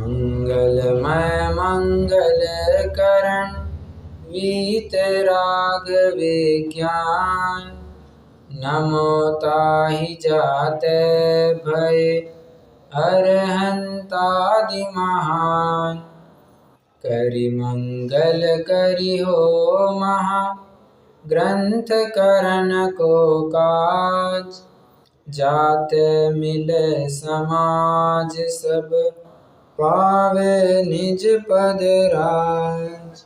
मंगलमय मंगल करण वीतराग विज्ञान। नमो ताहि जाते भय अरहंतादि महान। करि मंगल करि हो महा ग्रंथ करण को काज। जाते मिले समाज सब पावे निज पद राज।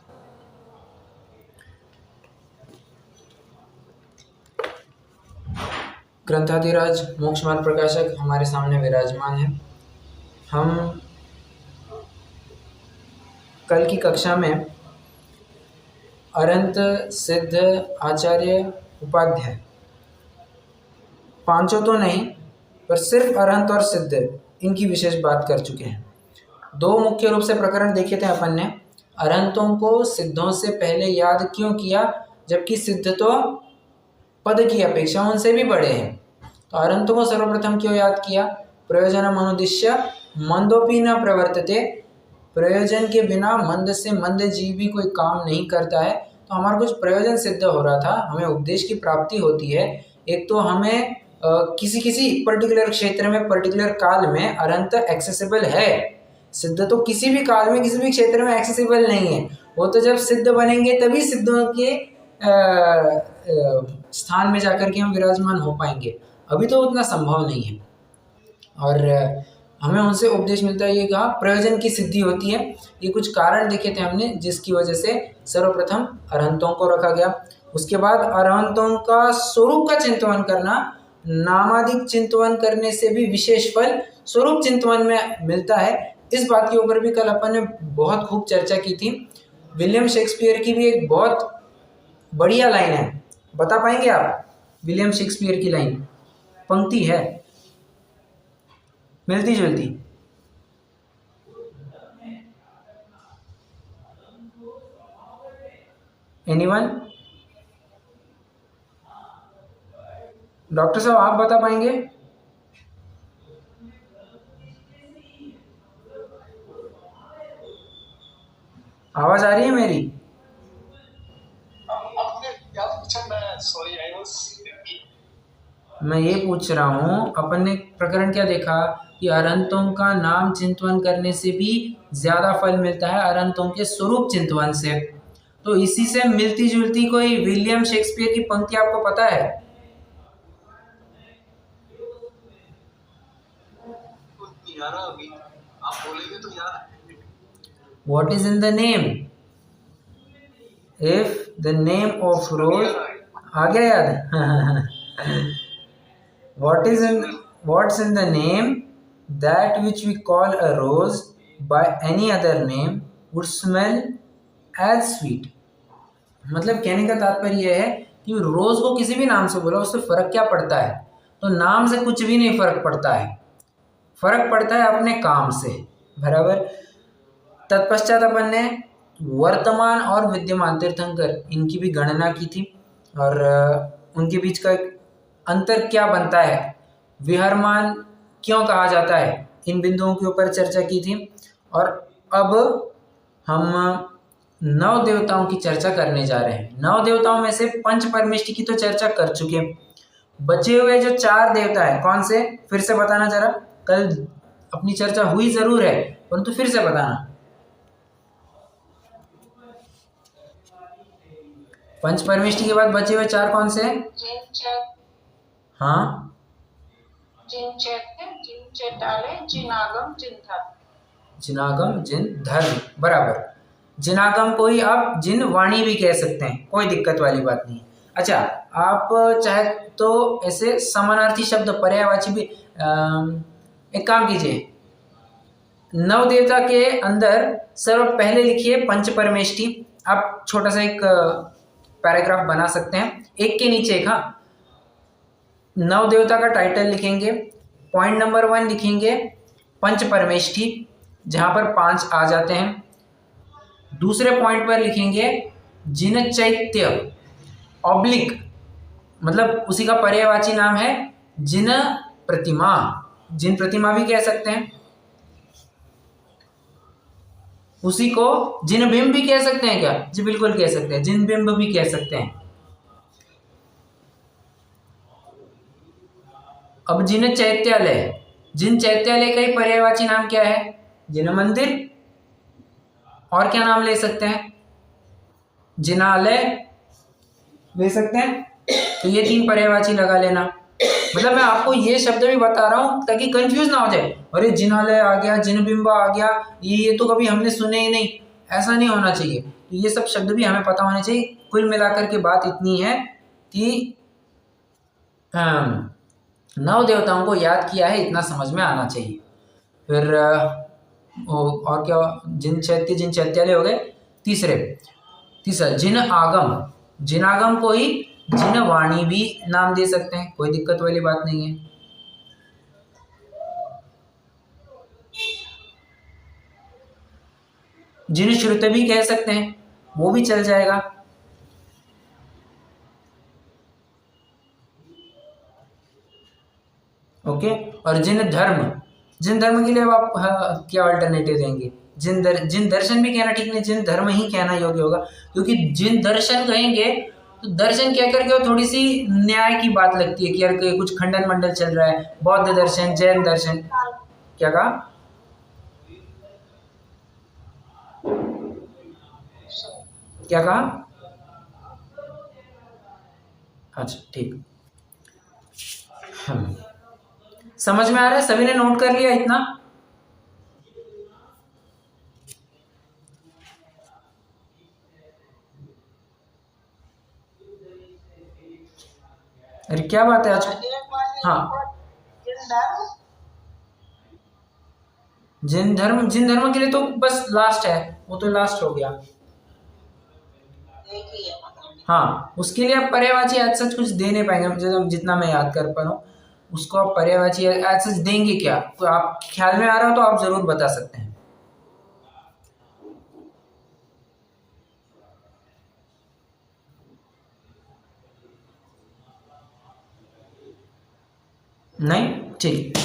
ग्रंथाधिराज मोक्ष मार्ग प्रकाशक हमारे सामने विराजमान है। हम कल की कक्षा में अरंत सिद्ध आचार्य उपाध्याय, पांचों तो नहीं पर सिर्फ अरहंत और सिद्ध इनकी विशेष बात कर चुके हैं। दो मुख्य रूप से प्रकरण देखे थे अपन ने। अरहंतों को सिद्धों से पहले याद क्यों किया, जबकि सिद्ध तो पद की अपेक्षा उनसे भी बड़े हैं। तो अरहंतों को सर्वप्रथम क्यों याद किया? प्रयोजनम अनुद्दिश्य मंदोपि न प्रवर्तते। प्रयोजन के बिना मंद से मंद जीव भी कोई काम नहीं करता है। तो हमारा कुछ प्रयोजन सिद्ध हो रहा था, हमें उपदेश की प्राप्ति होती है। एक तो हमें किसी पर्टिकुलर क्षेत्र में पर्टिकुलर काल में अरहंत एक्सेसिबल है। सिद्ध तो किसी भी काल में किसी भी क्षेत्र में एक्सेसिबल नहीं है। वो तो जब सिद्ध बनेंगे तभी सिद्धों के स्थान में जाकर के हम विराजमान हो पाएंगे। अभी तो उतना संभव नहीं है और हमें उनसे उपदेश मिलता है। ये कहा प्रयोजन की सिद्धि होती है। ये कुछ कारण देखे थे हमने जिसकी वजह से सर्वप्रथम अरहंतों को रखा गया। उसके बाद अरहंतों का स्वरूप का चिंतन करना, नामादिक चिंतन करने से भी विशेष फल स्वरूप चिंतन में मिलता है। इस बात के ऊपर भी कल अपन ने बहुत खूब चर्चा की थी। विलियम शेक्सपियर की भी एक बहुत बढ़िया लाइन है, बता पाएंगे आप? विलियम शेक्सपियर की लाइन, पंक्ति है मिलती जुलती। एनीवन? डॉक्टर साहब आप बता पाएंगे? आवाज आ रही है मेरी? मैं ये पूछ रहा हूँ, अपन ने प्रकरण क्या देखा कि अरहंतों का नाम चिंतन करने से भी ज्यादा फल मिलता है अरहंतों के स्वरूप चिंतन से। तो इसी से मिलती जुलती कोई विलियम शेक्सपियर की पंक्ति आपको पता है? आप बोलेंगे तो याद। What is in the name? If the name of rose, आ गया याद? What's in the name that which we call a rose by any other name would smell as sweet। मतलब कहने का तात्पर्य यह है कि रोज को किसी भी नाम से बोलो उससे फर्क क्या पड़ता है? तो नाम से कुछ भी नहीं फर्क पड़ता है, फर्क पड़ता है अपने काम से। बराबर। तत्पश्चात अपन ने वर्तमान और विद्यमान तीर्थंकर इनकी भी गणना की थी और उनके बीच का अंतर क्या बनता है, विहरमान क्यों कहा जाता है, इन बिंदुओं के ऊपर चर्चा की थी। और अब हम नव देवताओं की चर्चा करने जा रहे हैं। नव देवताओं में से पंच परमेष्टि की तो चर्चा कर चुके हैं। बचे हुए जो चार देवता है कौन से, फिर से बताना जरा। कल अपनी चर्चा हुई जरूर है परंतु फिर से बताना। पंच परमेष्टि के बाद बचे हुए चार कौन से? हाँ, जिनागम, जिन धर्म। बराबर। जिनागम को ही आप जिन वाणी भी कह सकते हैं, कोई दिक्कत वाली बात नहीं। अच्छा, आप चाहे तो ऐसे समानार्थी शब्द पर्यायवाची भी एक काम कीजिए, नव देवता के अंदर सर्व पहले लिखिए पंच परमेष्टि। आप छोटा सा एक पैराग्राफ बना सकते हैं, एक के नीचे एक। हाँ, नव देवता का टाइटल लिखेंगे, पॉइंट नंबर 1 लिखेंगे पंच परमेष्टि, जहां पर 5 आ जाते हैं। दूसरे पॉइंट पर लिखेंगे जिन चैत्य ऑब्लिक, मतलब उसी का पर्यायवाची नाम है जिन प्रतिमा, जिन प्रतिमा भी कह सकते हैं। उसी को जिन बिंब भी कह सकते हैं क्या? जी बिल्कुल कह सकते हैं, जिन बिंब भी कह सकते हैं। अब जिन चैत्यालय, जिन चैत्यालय का ही पर्यायवाची नाम क्या है? जिन मंदिर। और क्या नाम ले सकते हैं? जिनालय ले सकते हैं। तो ये 3 पर्यायवाची लगा लेना। मतलब मैं आपको ये शब्द भी बता रहा हूं ताकि कंफ्यूज ना हो जाए, अरे जिनालय आ गया, जिनबिंब आ गया, ये तो कभी हमने सुने ही नहीं, ऐसा नहीं होना चाहिए। तो ये सब शब्द भी हमें पता होने चाहिए। कुल मिलाकर के बात इतनी है कि नव देवताओं को याद किया है, इतना समझ में आना चाहिए। फिर और क्या, जिन चैत्यालय हो गए। तीसरा जिन आगम, जिन आगम को ही जिन वाणी भी नाम दे सकते हैं, कोई दिक्कत वाली बात नहीं है। जिन श्रुत भी कह सकते हैं, वो भी चल जाएगा। ओके। और जिन धर्म, जिन धर्म के लिए अब आप क्या अल्टरनेटिव देंगे? जिन दर्शन भी कहना ठीक नहीं, जिन धर्म ही कहना योग्य होगा, क्योंकि जिन दर्शन कहेंगे तो दर्शन कह करके वो थोड़ी सी न्याय की बात लगती है कि यार कुछ खंडन मंडल चल रहा है, बौद्ध दर्शन, जैन दर्शन। क्या कहा? क्या कहा? अच्छा ठीक, समझ में आ रहा है? सभी ने नोट कर लिया इतना? अरे क्या बात है आज? हाँ, जिन धर्म के लिए तो बस लास्ट है, वो तो लास्ट हो गया। हाँ, उसके लिए आप पर्यायवाची आज सच कुछ दे नहीं पाएंगे, जितना मैं याद कर पा रहा हूँ उसको आप पर्यायवाची आज सच देंगे क्या? तो आप ख्याल में आ रहा हो तो आप जरूर बता सकते हैं। नहीं? ठीक,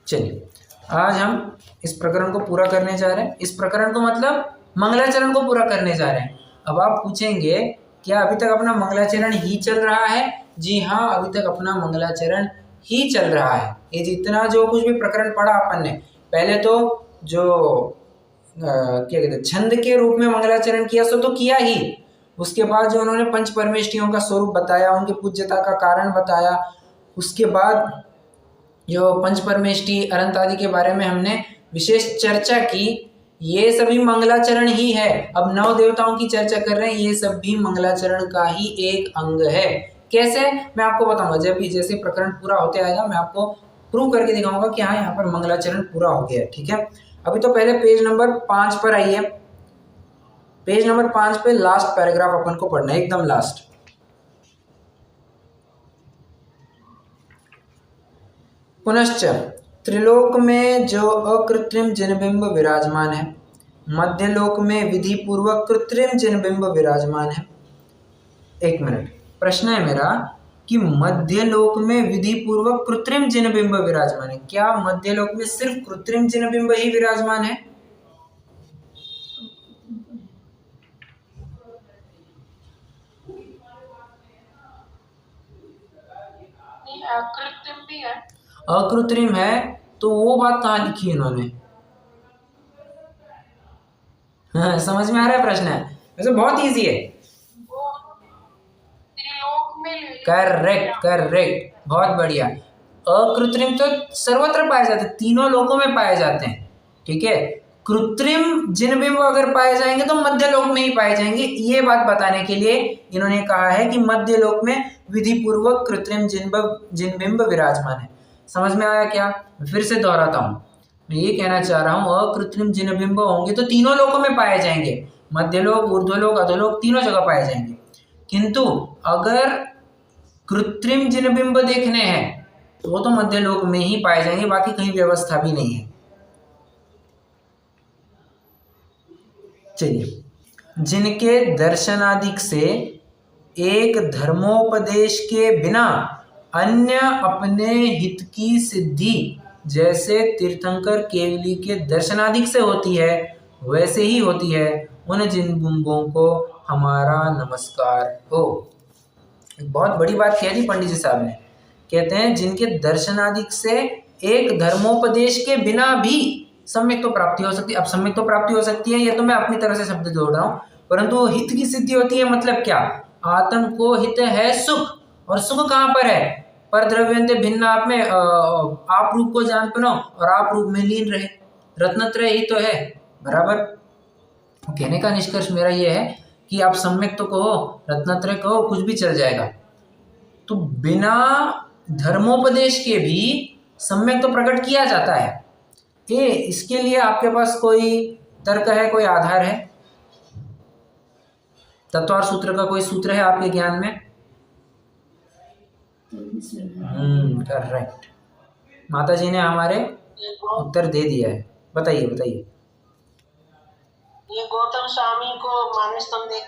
चलिए आज हम इस प्रकरण को पूरा करने जा रहे हैं। इस प्रकरण को मतलब मंगलाचरण को पूरा करने जा रहे हैं। अब आप पूछेंगे क्या अभी तक अपना मंगलाचरण ही चल रहा है? जी हाँ, अभी तक अपना मंगलाचरण ही चल रहा है। ये जितना जो कुछ भी प्रकरण पढ़ा अपन ने, पहले तो जो क्या कहते हैं छंद के रूप में मंगलाचरण किया सो तो किया ही, उसके बाद जो उन्होंने पंच परमेष्टियों का स्वरूप बताया, उनकी पूज्यता का कारण बताया, उसके बाद जो पंच परमेष्टि अनंत आदि के बारे में हमने विशेष चर्चा की, ये सभी मंगलाचरण ही है। अब 9 देवताओं की चर्चा कर रहे हैं, ये सब भी मंगलाचरण का ही एक अंग है। कैसे? मैं आपको बताऊंगा, जब भी जैसे प्रकरण पूरा होते आएगा मैं आपको प्रूव करके दिखाऊंगा कि हाँ यहाँ पर मंगलाचरण पूरा हो गया है। ठीक है, अभी तो पहले पेज नंबर 5 पर आइए। पेज नंबर 5 पे लास्ट पैराग्राफ अपन को पढ़ना है, एकदम लास्ट। पुनश्च त्रिलोक में जो अकृत्रिम जिनबिंब विराजमान है, मध्यलोक में विधि पूर्वक कृत्रिम जिनबिंब विराजमान है। एक मिनट, प्रश्न है मेरा कि मध्यलोक में विधि पूर्वक कृत्रिम जिनबिंब विराजमान है, क्या मध्यलोक में सिर्फ कृत्रिम जिनबिंब ही विराजमान है? अकृत्रिम भी है। अकृत्रिम है तो वो बात कहाँ लिखी है इन्होंने? हाँ, समझ में आ रहा है प्रश्न? है वैसे बहुत इजी है। करेक्ट, बहुत बढ़िया। अकृत्रिम तो सर्वत्र पाए जाते हैं, तीनों लोकों में पाए जाते हैं। ठीक है, कृत्रिम जिनबिंब अगर पाए जाएंगे तो मध्य लोक में ही पाए जाएंगे। ये बात बताने के लिए इन्होंने कहा है कि मध्य लोक में विधि पूर्वक कृत्रिम जिनबिंब विराजमान है। समझ में आया क्या? फिर से दोहराता हूँ, मैं ये कहना चाह रहा हूँ अकृत्रिम जिनबिंब होंगे तो तीनों लोकों में पाए जाएंगे, मध्यलोक, ऊर्ध्वलोक, अधोलोक, तीनों जगह पाए जाएंगे। किंतु अगर कृत्रिम जिनबिंब देखने हैं तो वो तो मध्यलोक में ही पाए जाएंगे, बाकी कहीं व्यवस्था भी नहीं है। चलिए, जिनके दर्शनादिक से एक धर्मोपदेश के बिना अन्य अपने हित की सिद्धि जैसे तीर्थंकर केवली के दर्शनादिक से होती है वैसे ही होती है उन जिन बिंबों को हमारा नमस्कार हो। बहुत बड़ी बात कह दी पंडित जी साहब ने। कहते हैं जिनके दर्शनादिक से एक धर्मोपदेश के बिना भी सम्यक तो प्राप्ति हो सकती है। अब सम्यक तो प्राप्ति हो सकती है, ये तो मैं अपनी तरफ से शब्द जोड़ रहा हूँ, परंतु हित की सिद्धि होती है। मतलब क्या? आत्म को हित है सुख, और सुख कहाँ पर है? पर द्रव्यंते भिन्न आप में आप रूप को जान पनो और आप रूप में लीन रहे, रत्नत्रय ही तो है। बराबर। कहने का निष्कर्ष मेरा ये है कि आप सम्यक तो कहो, रत्नत्रय कहो, कुछ भी चल जाएगा। तो बिना धर्मोपदेश के भी सम्यक तो प्रकट किया जाता है। इसके लिए आपके पास कोई तर्क है, कोई आधार है? तत्वार सूत्र का कोई सूत्र है आपके ज्ञान में? करेक्ट। माता जी ने हमारे उत्तर दे दिया है। बताइए बताइए। ये गौतम स्वामी को मानस तुम देख?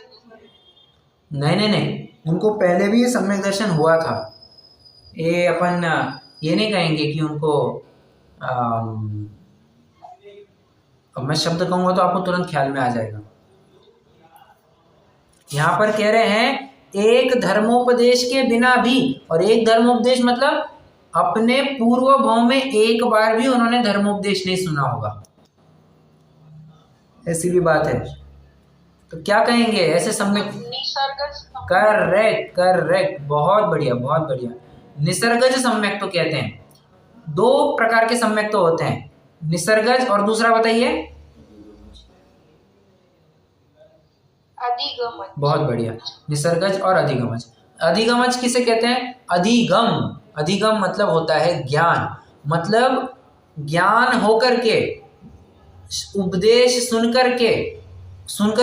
नहीं, उनको पहले भी ये सम्यक दर्शन हुआ था। ये अपन ये नहीं कहेंगे कि उनको अब मैं शब्द कहूंगा तो आपको तुरंत ख्याल में आ जाएगा। यहाँ पर कह रहे हैं एक धर्मोपदेश के बिना भी, और एक धर्मोपदेश मतलब अपने पूर्व भाव में एक बार भी उन्होंने धर्मोपदेश नहीं सुना होगा, ऐसी भी बात है। तो क्या कहेंगे ऐसे सम्यक? करेक्ट, बहुत बढ़िया बहुत बढ़िया। निसर्गज सम्यक तो कहते हैं। दो प्रकार के सम्यक तो होते हैं, निसर्गज और दूसरा बताइए। अधिगमज। बहुत बढ़िया, निसर्गज और अधिगमज। अधिगमज किसे कहते हैं? अधिगम मतलब होता है ज्ञान, मतलब ज्ञान होकर के, उपदेश सुनकर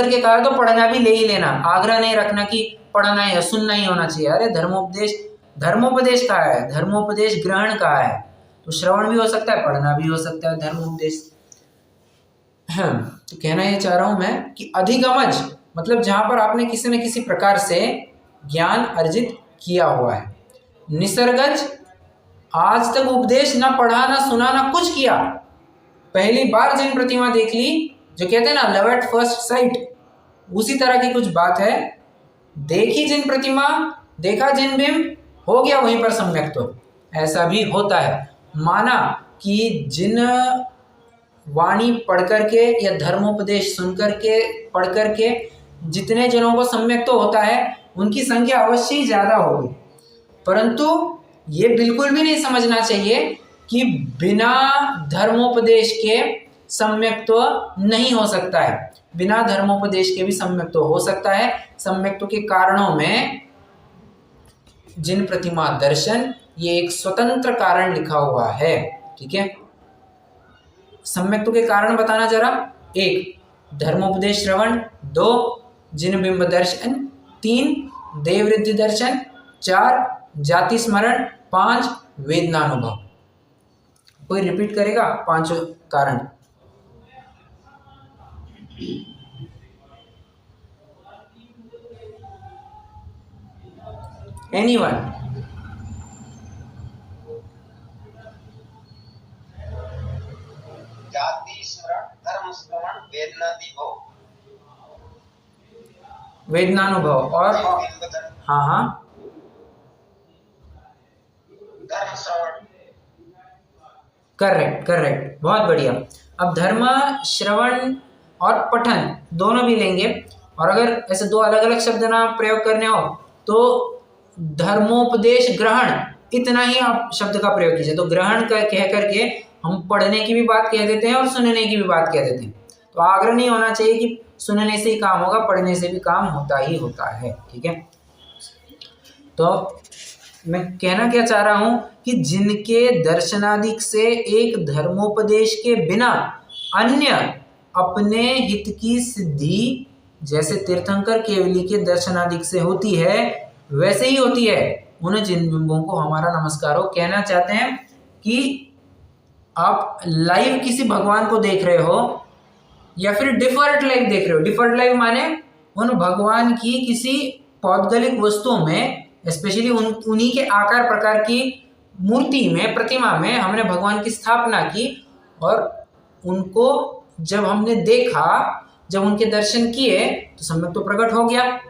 के कहा तो पढ़ना भी ले ही लेना, आग्रह नहीं रखना कि पढ़ना है सुनना ही होना चाहिए। अरे धर्मोपदेश कहा है, धर्मोपदेश ग्रहण कहा है, तो श्रवण भी हो सकता है, पढ़ना भी हो सकता है धर्मोपदेश। तो कहना ये चाह रहा हूं मैं कि अधिगमज मतलब जहां पर आपने किसी न किसी प्रकार से ज्ञान अर्जित किया हुआ है। निसर्गज आज तक उपदेश ना पढ़ा ना सुना ना कुछ किया, पहली बार जिन प्रतिमा देख ली, जो कहते हैं ना लव एट फर्स्ट साइट, उसी तरह की कुछ बात है। देखी जिन प्रतिमा, देखा जिन बिंब, हो गया वहीं पर सम्यक। तो ऐसा भी होता है। माना कि जिन वाणी पढ़ करके या धर्मोपदेश सुन करके पढ़ करके जितने जनों को सम्यक तो होता है, उनकी संख्या अवश्य ही ज्यादा होगी, परंतु ये बिल्कुल भी नहीं समझना चाहिए कि बिना धर्मोपदेश के सम्यक तो नहीं हो सकता है। बिना धर्मोपदेश के भी सम्यक तो हो सकता है। सम्यक के कारणों में जिन प्रतिमा दर्शन, ये एक स्वतंत्र कारण लिखा हुआ है। ठीक है, सम्यक के कारण बताना जरा। 1 धर्मोपदेश श्रवण, 2 जिन बिंब दर्शन, 3 देववृद्धि दर्शन, 4 जाति स्मरण, 5 वेदनानुभव। कोई रिपीट करेगा 5 कारण? एनीवन? जाति स्मरण, धर्म स्मरण, वेदनानुभव और हाँ धर्म श्रवण। करेक्ट, बहुत बढ़िया। अब धर्म श्रवण और पठन दोनों भी लेंगे, और अगर ऐसे 2 अलग अलग शब्द ना प्रयोग करने हो तो धर्मोपदेश ग्रहण, इतना ही आप शब्द का प्रयोग कीजिए। तो ग्रहण कह करके हम पढ़ने की भी बात कह देते हैं और सुनने की भी बात कह देते हैं। तो आग्रह नहीं होना चाहिए कि सुनने से ही काम होगा, पढ़ने से भी काम होता ही होता है। ठीक है, तो मैं कहना क्या चाह रहा हूं कि जिनके दर्शनादिक से एक धर्मोपदेश के बिना अन्य अपने हित की सिद्धि जैसे तीर्थंकर केवली के दर्शनादिक से होती है, वैसे ही होती है उन जिन बिंबों को हमारा नमस्कार हो। कहना चाहते हैं कि आप लाइव किसी भगवान को देख रहे हो या फिर डिफर्ड लाइव देख रहे हो। डिफर्ड लाइव माने उन भगवान की किसी पौद्गलिक वस्तुओं में, स्पेशली उन्हीं के आकार प्रकार की मूर्ति में, प्रतिमा में हमने भगवान की स्थापना की और उनको जब हमने देखा, जब उनके दर्शन किए तो सम्यक तो प्रकट हो गया।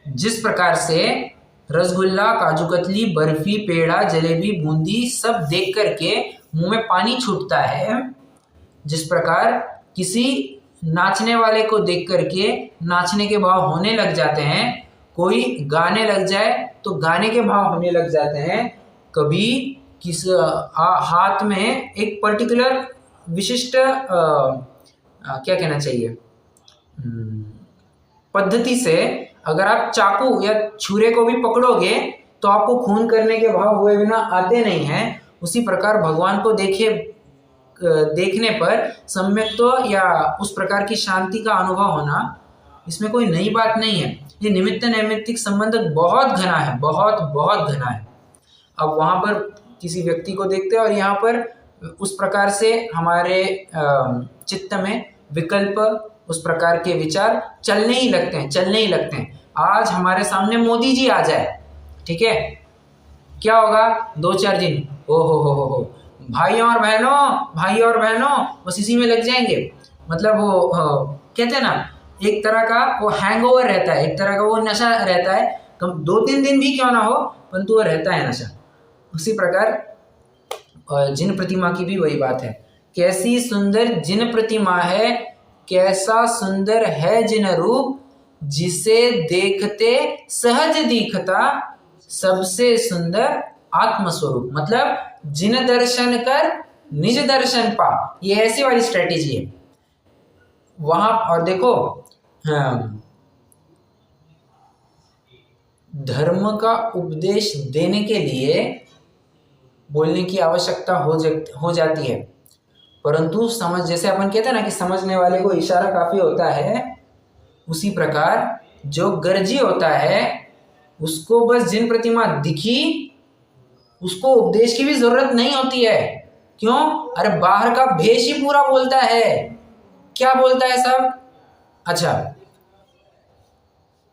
जिस प्रकार से रसगुल्ला, काजू कतली, बर्फी, पेड़ा, जलेबी, बूंदी सब देख करके मुंह में पानी छूटता है, जिस प्रकार किसी नाचने वाले को देख करके नाचने के भाव होने लग जाते हैं, कोई गाने लग जाए तो गाने के भाव होने लग जाते हैं, कभी किस हाथ में एक पर्टिकुलर विशिष्ट क्या कहना चाहिए, पद्धति से अगर आप चाकू या छुरे को भी पकड़ोगे तो आपको खून करने के भाव हुए बिना आते नहीं हैं। उसी प्रकार भगवान को देखने पर सम्यक्त्व या उस प्रकार की शांति का अनुभव होना, इसमें कोई नई बात नहीं है। ये निमित्त नैमित्तिक संबंध बहुत घना है, बहुत बहुत घना है। अब वहाँ पर किसी व्यक्ति को देखते हैं और यहाँ पर उस प्रकार से हमारे चित्त में विकल्प, उस प्रकार के विचार चलने ही लगते हैं। आज हमारे सामने मोदी जी आ जाए, ठीक है, क्या होगा 2-4 दिन, ओ हो, भाइयों और बहनों बस इसी में लग जाएंगे। मतलब वो कहते हैं ना, एक तरह का वो हैंगओवर रहता है, एक तरह का वो नशा रहता है, कम 2-3 दिन भी क्यों ना हो, परंतु वो रहता है नशा। उसी प्रकार जिन प्रतिमा की भी वही बात है। कैसी सुंदर जिन प्रतिमा है, कैसा सुंदर है जिन रूप, जिसे देखते सहज दिखता सबसे सुंदर आत्मस्वरूप। मतलब जिन दर्शन कर निज दर्शन पा, ये ऐसी वाली स्ट्रेटेजी है वहां। और देखो धर्म का उपदेश देने के लिए बोलने की आवश्यकता हो जाती है, परंतु समझ, जैसे अपन कहते हैं ना कि समझने वाले को इशारा काफी होता है, उसी प्रकार जो गर्जी होता है उसको बस जिन प्रतिमा दिखी, उसको उपदेश की भी जरूरत नहीं होती है। क्यों? अरे बाहर का भेष ही पूरा बोलता है। क्या बोलता है सब? अच्छा,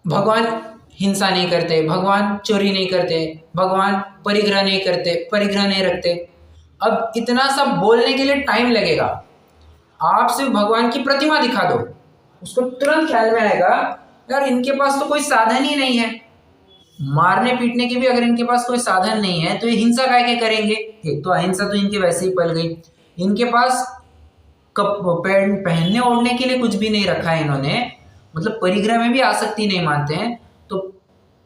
भगवान हिंसा नहीं करते, भगवान चोरी नहीं करते, भगवान परिग्रह नहीं करते, परिग्रह नहीं रखते। अब इतना सब बोलने के लिए टाइम लगेगा। आप सिर्फ भगवान की प्रतिमा दिखा दो, उसको तुरंत ख्याल में आएगा यार इनके पास तो कोई साधन ही नहीं है, मारने पीटने के भी अगर इनके पास कोई साधन नहीं है तो ये हिंसा काहे के करेंगे। एक तो अहिंसा तो इनके वैसे ही पल गई, इनके पास पहनने ओढ़ने के लिए कुछ भी नहीं रखा है इन्होंने, मतलब परिग्रह में भी आसक्ति नहीं मानते हैं, तो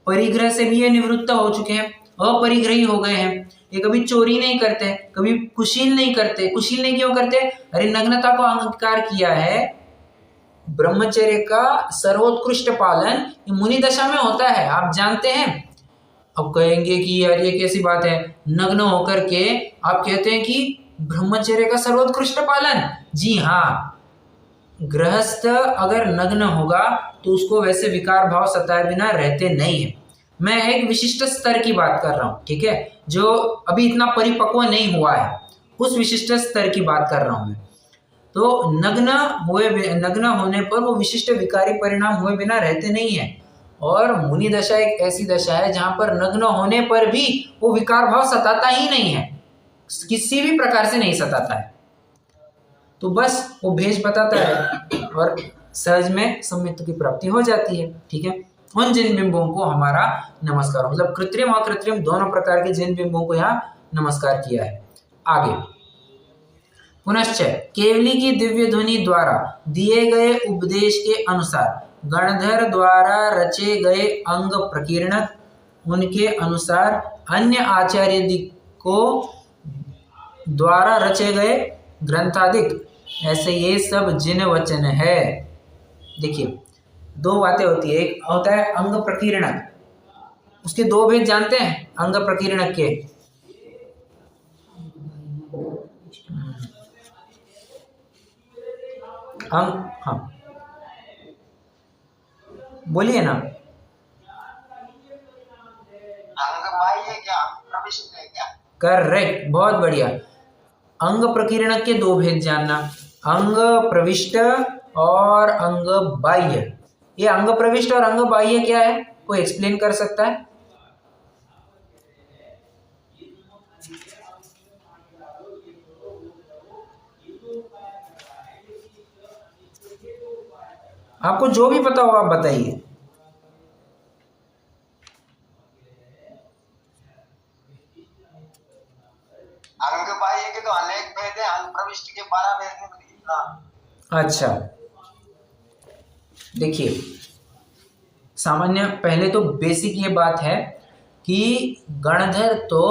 परिग्रह से भी ये निवृत्त हो चुके हैं, अपरिग्रही हो गए हैं। ये कभी चोरी नहीं करते, कभी कुशील नहीं करते। कुशील नहीं क्यों करते? अरे नग्नता को अंगीकार किया है। ब्रह्मचर्य का सर्वोत्कृष्ट पालन ये मुनि दशा में होता है, आप जानते हैं। अब कहेंगे कि यार ये कैसी बात है, नग्न होकर के आप कहते हैं कि ब्रह्मचर्य का सर्वोत्कृष्ट पालन। जी हाँ, गृहस्थ अगर नग्न होगा तो उसको वैसे विकार भाव सताए बिना रहते नहीं है। मैं एक विशिष्ट स्तर की बात कर रहा हूँ, ठीक है, जो अभी इतना परिपक्व नहीं हुआ है, उस विशिष्ट स्तर की बात कर रहा हूँ मैं। तो नग्न होने पर वो विशिष्ट विकारी परिणाम हुए बिना रहते नहीं है। और मुनि दशा एक ऐसी दशा है जहां पर नग्न होने पर भी वो विकार भाव सताता ही नहीं है, किसी भी प्रकार से नहीं सताता है। तो बस वो भेष बताता है और सहज में सम्यक्त्व की प्राप्ति हो जाती है, ठीक है। उन जिन बिंबों को हमारा नमस्कार, मतलब कृत्रिम और अकृत्रिम दोनों प्रकार के जिन बिंबों को यहाँ नमस्कार किया है। आगे पुनश्च केवली की दिव्य ध्वनि द्वारा दिए गए उपदेश के अनुसार गणधर द्वारा रचे गए अंग प्रकीर्णक, उनके अनुसार अन्य आचार्य को द्वारा रचे गए ग्रंथादिक, ऐसे ये सब जिन वचन है। देखिए दो बातें होती है, एक होता है अंग प्रकीर्णक, उसके दो भेद जानते हैं अंग प्रकीर्णक के। हाँ बोलिए ना। अंग बाह्य क्या, प्रविष्ट है क्या? करेक्ट, बहुत बढ़िया। अंग प्रकीर्णक के दो भेद जानना, अंग प्रविष्ट और अंग बाह्य। ये अंग प्रविष्ट और अंग बाह्य क्या है, कोई एक्सप्लेन कर सकता है? आपको जो भी पता हो आप बताइए। अंग बाह्य के तो अनेक भेद है, अंग प्रविष्ट के 12 भेद हैं इतना। अच्छा देखिए, सामान्य पहले तो बेसिक ये बात है कि गणधर तो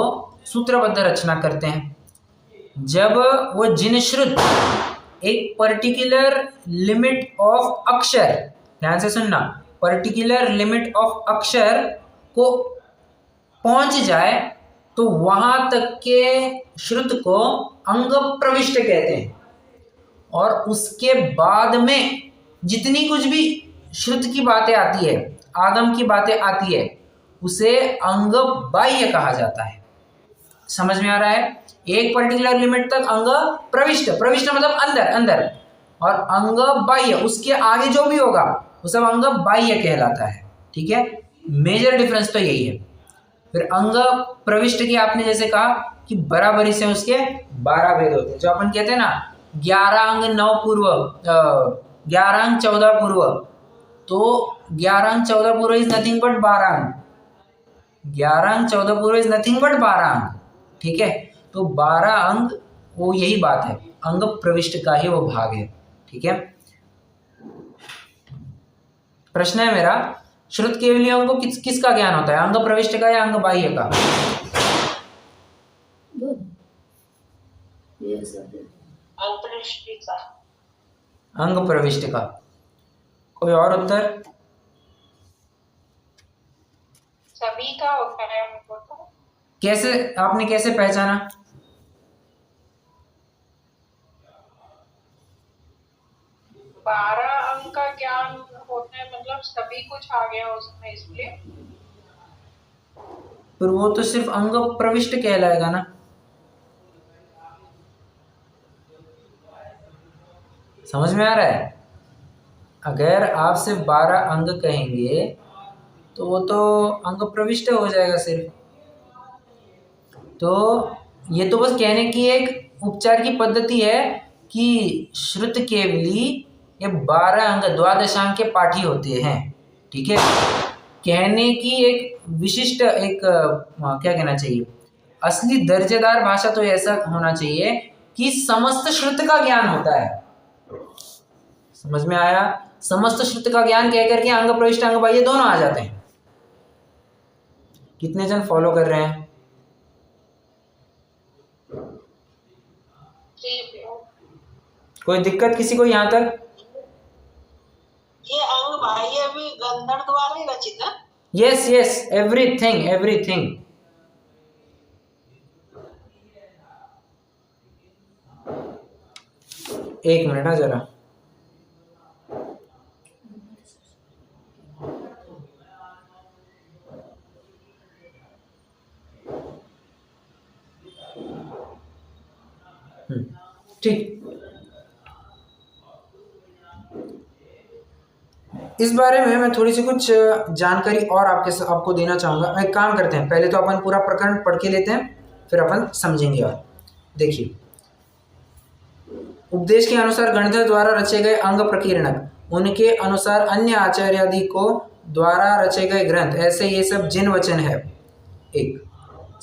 सूत्रबद्ध रचना करते हैं। जब वो जिनश्रुत एक पर्टिकुलर लिमिट ऑफ अक्षर, ध्यान से सुनना, पर्टिकुलर लिमिट ऑफ अक्षर को पहुंच जाए तो वहां तक के श्रुत को अंग प्रविष्ट कहते हैं। और उसके बाद में जितनी कुछ भी श्रुत की बातें आती है, आगम की बातें आती है, उसे अंग बाह्य कहा जाता है। समझ में आ रहा है? एक पर्टिकुलर लिमिट तक अंग प्रविष्ट, प्रविष्ट मतलब अंदर अंदर, और अंग बाह्य उसके आगे जो भी होगा वो सब अंग बाह्य कहलाता है। ठीक है, मेजर डिफरेंस तो यही है। फिर अंग प्रविष्ट की आपने जैसे कहा कि बराबरी से उसके 12 भेद होते हैं, जो अपन कहते हैं ना 11 अंग 9 पूर्व, 11 अंग 14 पूर्व, तो 11 अंग 14 पूर्व इज नथिंग बट 12 अंग, 11 अंग 14 पूर्व इज नथिंग बट 12 अंग। ठीक है, तो 12 अंग वो यही बात है, अंग प्रविष्ट का ही वो भाग है। ठीक है, प्रश्न है मेरा, श्रुत केवलियों को किसका ज्ञान होता है, अंग प्रविष्ट का या अंग बाह्य का? अंग प्रविष्ट का। कोई और उत्तर? सभी का होता है उनको तो। कैसे, आपने कैसे पहचाना? बारह अंक का ज्ञान होता है, मतलब सभी कुछ आ गया उसमें, इसलिए। पर वो तो सिर्फ अंग प्रविष्ट कहलाएगा ना। समझ में आ रहा है? अगर आप सिर्फ 12 अंग कहेंगे तो वो तो अंग प्रविष्ट हो जाएगा सिर्फ। तो ये तो बस कहने की एक उपचार की पद्धति है कि श्रुत केवली ये 12 अंग द्वादशांग के पाठी होते हैं। ठीक है, कहने की एक विशिष्ट एक क्या कहना चाहिए, असली दर्जेदार भाषा तो ऐसा होना चाहिए कि समस्त श्रुत का ज्ञान होता है। समझ में आया? समस्त श्रुत का ज्ञान कह करके अंग प्रविष्ट अंग बाह्य दोनों आ जाते हैं। कितने जन फॉलो कर रहे हैं? कोई दिक्कत किसी को यहाँ तक? ये अंग बाह्य भी गंधर्व द्वारा ही रचित है। Yes yes, everything everything. एक मिनट ना जरा, ठीक। इस बारे में मैं थोड़ी सी कुछ जानकारी और आपको देना चाहूँगा। एक काम करते हैं, पहले तो अपन पूरा प्रकरण पढ़ के लेते हैं, फिर अपन समझेंगे। और देखिए, उपदेश के अनुसार गणधर द्वारा रचे गए अंग प्रकीर्णक, उनके अनुसार अन्य आचार्य आदि को द्वारा रचे गए ग्रंथ, ऐसे ये सब जिन वचन है। एक,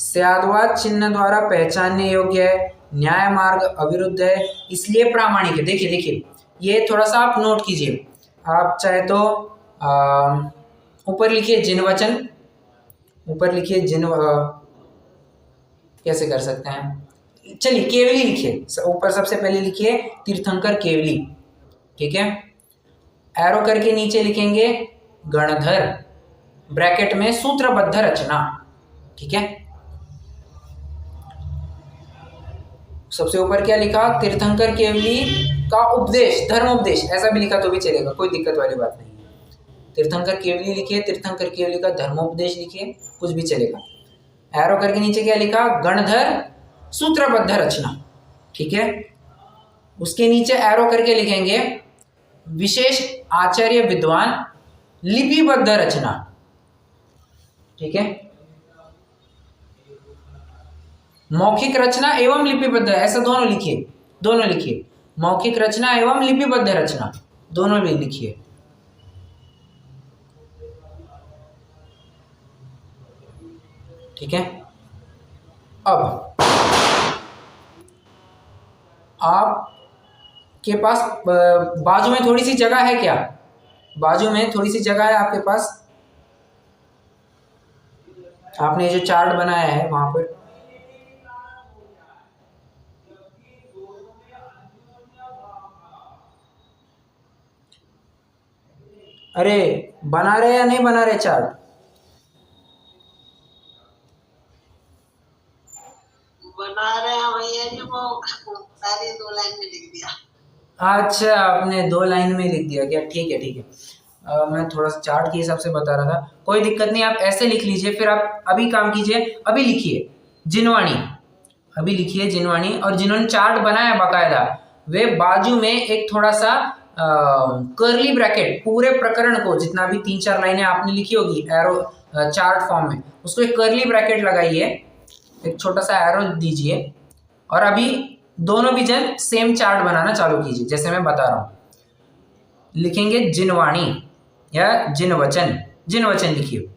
स्याद्वाद चिन्ह द्वारा पहचानने योग्य है, न्याय मार्ग अविरुद्ध है, इसलिए प्रामाणिक है। देखिए देखिए, ये थोड़ा सा आप नोट कीजिए। आप चाहे तो ऊपर लिखिए जिन वचन, ऊपर लिखिए जिन, कैसे कर सकते हैं, चलिए केवली लिखिए ऊपर, सबसे पहले लिखिए तीर्थंकर केवली। ठीक है, एरो करके नीचे लिखेंगे गणधर, ब्रैकेट में सूत्रबद्ध रचना। ठीक है, सबसे ऊपर क्या लिखा, तीर्थंकर केवली का उपदेश, धर्मोपदेश, ऐसा भी लिखा तो भी चलेगा, कोई दिक्कत वाली बात नहीं है। तीर्थंकर केवली लिखिए, तीर्थंकर केवली का धर्मोपदेश लिखिए, कुछ भी चलेगा। एरो करके नीचे क्या लिखा, गणधर सूत्रबद्ध रचना। ठीक है, उसके नीचे एरो करके लिखेंगे विशेष आचार्य विद्वान लिपिबद्ध रचना। ठीक है, मौखिक रचना एवं लिपिबद्ध, ऐसा दोनों लिखिए, दोनों लिखिए, मौखिक रचना एवं लिपिबद्ध रचना, दोनों भी लिखिए। ठीक है। अब आपके पास बाजू में थोड़ी सी जगह है क्या? बाजू में थोड़ी सी जगह है आपके पास? आपने जो चार्ट बनाया है वहां पर अरे बना रहे या नहीं बना रहे चार्ट? बना रहे हैं भैया जी, वो पहले 2 लाइन में लिख दिया। अच्छा, आपने 2 लाइन में लिख दिया क्या? ठीक है ठीक है। मैं थोड़ा सा चार्ट के हिसाब से बता रहा था, कोई दिक्कत नहीं, आप ऐसे लिख लीजिए। फिर आप अभी काम कीजिए, अभी लिखिए जिनवाणी, अभी लिखिए जिनवाणी। और जिन्होंने चार्ट बनाया बाकायदा, वे बाजू में एक थोड़ा सा कर्ली ब्रैकेट, पूरे प्रकरण को जितना भी 3-4 लाइनें आपने लिखी होगी एरो चार्ट फॉर्म में, उसको एक कर्ली ब्रैकेट लगाइए, एक छोटा सा एरो दीजिए। और अभी दोनों भी जन सेम चार्ट बनाना चालू कीजिए जैसे मैं बता रहा हूं। लिखेंगे जिनवाणी या जिनवचन, जिनवचन लिखिए,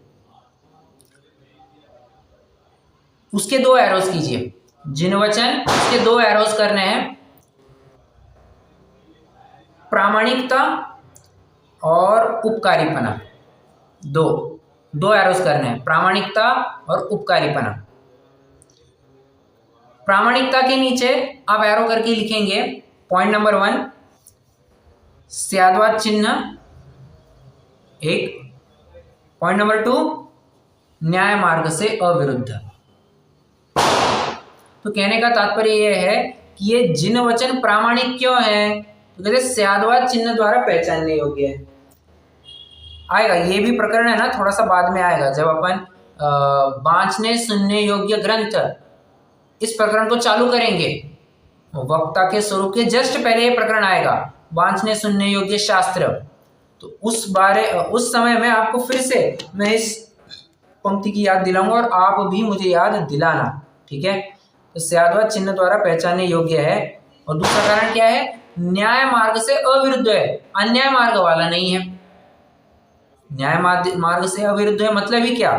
उसके 2 एरोस कीजिए। जिनवचन, उसके 2 एरोस करने हैं, प्रामाणिकता और उपकारीपना। दो एरोस करने हैं, प्रामाणिकता और उपकारीपना। प्रामाणिकता के नीचे आप एरो करके लिखेंगे पॉइंट नंबर 1 स्याद्वाद चिन्ह, एक। पॉइंट नंबर 2 न्याय मार्ग से अविरुद्ध। तो कहने का तात्पर्य यह है कि ये जिनवचन प्रामाणिक क्यों है? तो कहते स्याद्वाद चिन्ह द्वारा पहचानने योग्य है। आएगा ये भी प्रकरण है ना, थोड़ा सा बाद में आएगा, जब अपन बांचने सुनने योग्य ग्रंथ इस प्रकरण को चालू करेंगे, वक्ता के स्वरूप के जस्ट पहले ये प्रकरण आएगा, बांचने सुनने योग्य शास्त्र। तो उस समय में आपको फिर से मैं इस पंक्ति की याद दिलाऊंगा और आप भी मुझे याद दिलाना, ठीक है। तो स्याद्वाद चिन्ह द्वारा पहचानने योग्य है। और दूसरा कारण क्या है? न्याय मार्ग से अविरुद्ध है, अन्याय मार्ग वाला नहीं है। न्याय मार्ग से अविरुद्ध है मतलब ही क्या?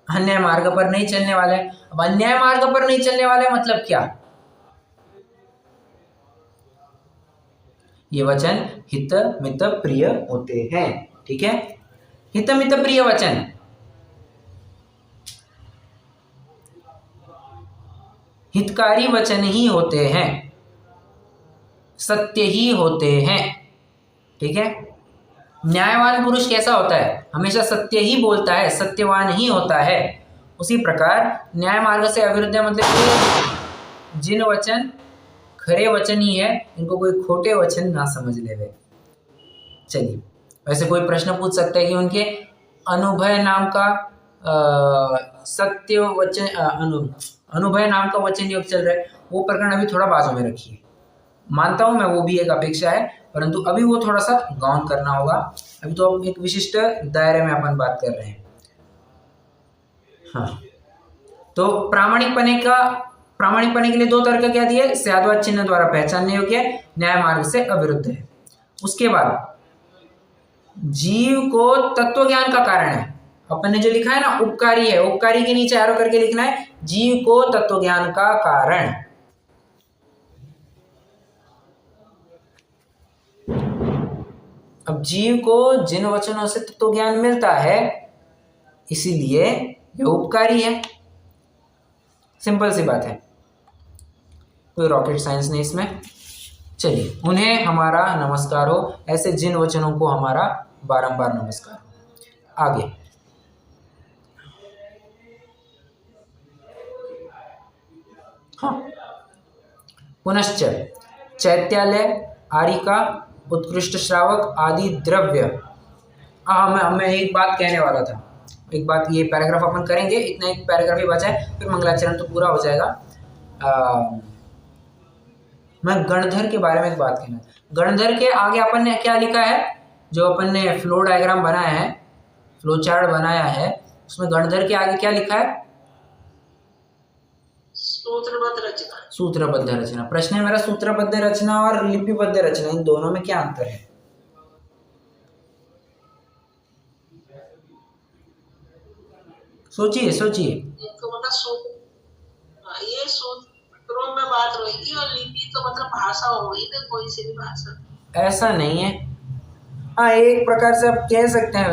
अन्याय मार्ग पर नहीं चलने वाला है। अब अन्याय मार्ग पर नहीं चलने वाला है मतलब क्या? ये वचन हित मित प्रिय होते हैं, ठीक है। हित मित प्रिय वचन, हितकारी वचन ही होते हैं, सत्य ही होते हैं, ठीक है। न्यायवान पुरुष कैसा होता है? हमेशा सत्य ही बोलता है, सत्यवान ही होता है। उसी प्रकार न्याय मार्ग से अविरुद्ध मतलब कि जिन वचन खरे वचन ही है, इनको कोई खोटे वचन ना समझ ले। चलिए, वैसे कोई प्रश्न पूछ सकता है कि उनके अनुभय नाम का सत्य वचन अनुभय नाम का वचन योग चल रहा है, वो प्रकरण अभी थोड़ा बाजू में रखिए। मानता हूं मैं, वो भी एक अपेक्षा है, परंतु अभी वो थोड़ा सा गौन करना होगा। अभी तो हम एक विशिष्ट दायरे में अपन बात कर रहे हैं। हाँ, तो प्रामाणिक के लिए 2 तर्क क्या दिए? स्याद्वाद चिन्ह द्वारा पहचानने योग्य, न्याय मार्ग से अविरुद्ध है। उसके बाद जीव को तत्व ज्ञान का कारण है। अपन ने जो लिखा है ना, उपकारी है, उपकारी के नीचे एरो करके लिखना है जीव को तत्व ज्ञान का कारण। अब जीव को जिन वचनों से तत्व ज्ञान मिलता है, इसीलिए ये उपकारी है। सिंपल सी बात है, कोई रॉकेट साइंस नहीं इसमें। चलिए, उन्हें हमारा नमस्कार हो, ऐसे जिन वचनों को हमारा बारंबार नमस्कार हो। आगे हाँ, पुनश्च चैत्यालय, आरिका, उत्कृष्ट श्रावक आदि द्रव्य। मैं एक बात कहने वाला था, एक बात, ये पैराग्राफ अपन करेंगे, इतना एक पैराग्राफ ही बचा है, फिर मंगलाचरण तो पूरा हो जाएगा। मैं गणधर के बारे में एक बात कहना। गणधर के आगे अपन ने क्या लिखा है? जो अपन ने फ्लो डायग्राम बनाया है, फ्लो चार्ट बनाया है, उसमें गणधर के आगे क्या लिखा है? सूत्रबद्ध रचना। सूत्रबद्ध रचना। प्रश्न है मेरा, सूत्रबद्ध रचना और लिपिबद्ध रचना, इन दोनों में क्या अंतर है? सोचिए सोचिए। एक तो मतलब सूत्र, ये सूत्रों में बात रहेगी, और लिपि तो मतलब भाषा हो गई ना, कोई सी भी भाषा। ऐसा नहीं है। हाँ, एक प्रकार से आप कह सकते हैं,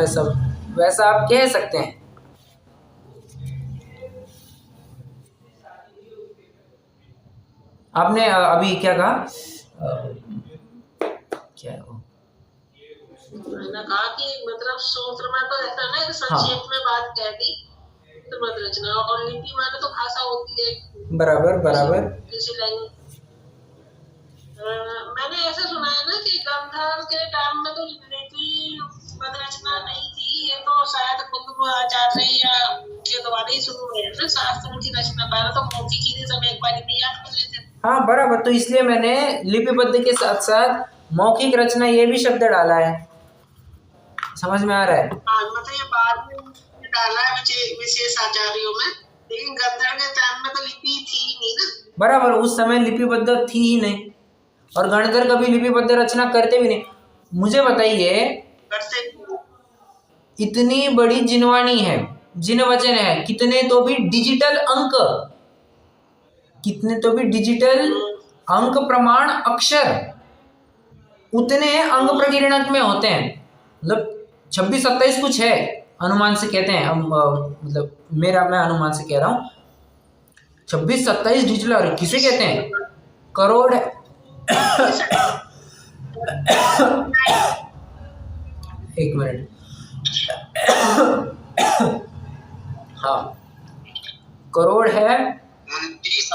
वैसा आप कह सकते हैं। आपने अभी क्या कहा? क्या है वो? मैंने कहा कि मतलब सूत्र में तो ऐसा ना संक्षेप में बात कह दी, मत रचना, और लिपि माने तो भाषा होती है। बराबर बराबर। किसी लैंग्वेज, मैंने ऐसा सुना है ना कि गांधार के टाइम में तो लिपि मत रचना नहीं थी, ये तो शायद कुतुब आचार्य या के द्वारा ही शुरू हुई है ना शास्त्रों की रचना। पहले तो मौखिक ही सब एक बार में याद कर लेते थे। हाँ बराबर, तो इसलिए मैंने लिपिबद्ध के साथ साथ मौखिक रचना ये भी शब्द डाला है। समझ में आ रहा है? हाँ, मतलब ये बाद में डाला है विशेष आचार्यों में, लेकिन गंधर्व के टाइम में तो लिपि थी ही नहीं ना। बराबर, उस समय लिपिबद्ध थी ही नहीं, और गणधर कभी लिपिबद्ध रचना करते भी नहीं। मुझे बताइए, करते इतनी बड़ी जिनवाणी है, जिन वचन है, कितने तो भी डिजिटल अंक, कितने तो भी डिजिटल अंक प्रमाण अक्षर उतने अंग प्रकीर्णक में होते हैं। मतलब 26-27 कुछ है अनुमान से कहते हैं। मतलब मैं अनुमान से कह रहा हूँ 26-27 डिजिटल। और किसे कहते हैं? करोड़। एक मिनट। हाँ, करोड़ है 29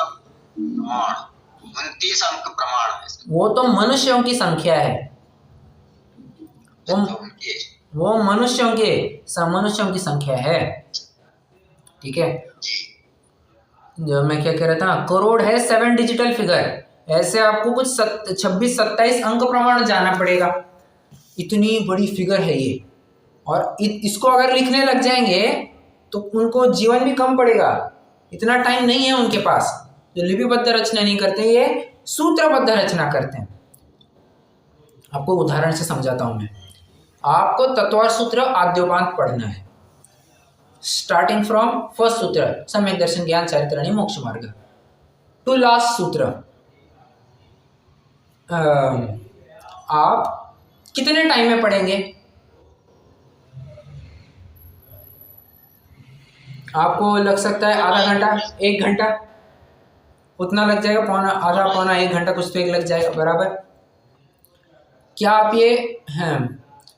अंक प्रमाण है। वो तो मनुष्यों की संख्या है, वो मनुष्यों की संख्या है। ठीक है, जो मैं क्या कह रहा था, करोड़ है 7 डिजिटल फिगर। ऐसे आपको कुछ 26-27 अंक प्रमाण जाना पड़ेगा। इतनी बड़ी फिगर है ये, और इसको अगर लिखने लग जाएंगे तो उनको जीवन भी कम पड़ेगा, इतना टाइम नहीं है उनके पास। जो लिपिबद्ध रचना नहीं करते, ये सूत्रबद्ध रचना करते हैं। आपको उदाहरण से समझाता हूं मैं। आपको तत्वार सूत्र आद्योपांत पढ़ना है, स्टार्टिंग फ्रॉम फर्स्ट सूत्र, सम्यक दर्शन ज्ञान चारित्राणी मोक्ष मार्ग, टू लास्ट सूत्र। आप कितने टाइम में पढ़ेंगे? आपको लग सकता है आधा घंटा, 1 घंटा, उतना लग जाएगा। आधा पौना 1 घंटा कुछ तो एक लग जाएगा। बराबर। क्या आप ये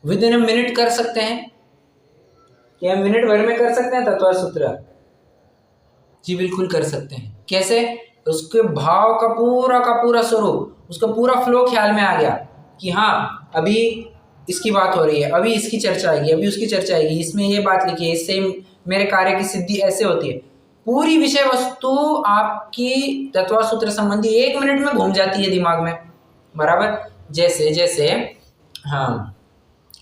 विद इन मिनट कर सकते हैं? क्या मिनट भर में कर सकते हैं तत्वार सूत्र? जी बिल्कुल कर सकते हैं। कैसे? उसके भाव का पूरा स्वरूप, उसका पूरा फ्लो ख्याल में आ गया कि हाँ अभी इसकी बात हो रही है, अभी इसकी चर्चा आएगी, अभी उसकी चर्चा आएगी, इसमें ये बात लिखी है, इससे मेरे कार्य की सिद्धि ऐसे होती है। पूरी विषय वस्तु आपकी तत्वार सूत्र संबंधी 1 मिनट में घूम जाती है दिमाग में। बराबर। जैसे हाँ,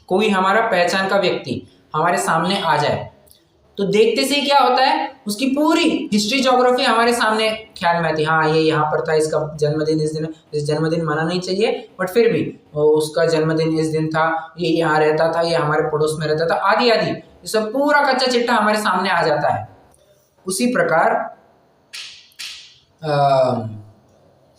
कोई हमारा पहचान का व्यक्ति हमारे सामने आ जाए तो देखते से ही क्या होता है, उसकी पूरी हिस्ट्री ज्योग्राफी हमारे सामने ख्याल में आती है। हाँ, ये यहाँ पर था, इसका जन्मदिन इस दिन, इस जन्मदिन मनाना नहीं चाहिए बट फिर भी उसका जन्मदिन इस दिन था, ये यहाँ रहता था, ये हमारे पड़ोस में रहता था, आदि आदि, ये सब पूरा कच्चा चिट्ठा हमारे सामने आ जाता है। उसी प्रकार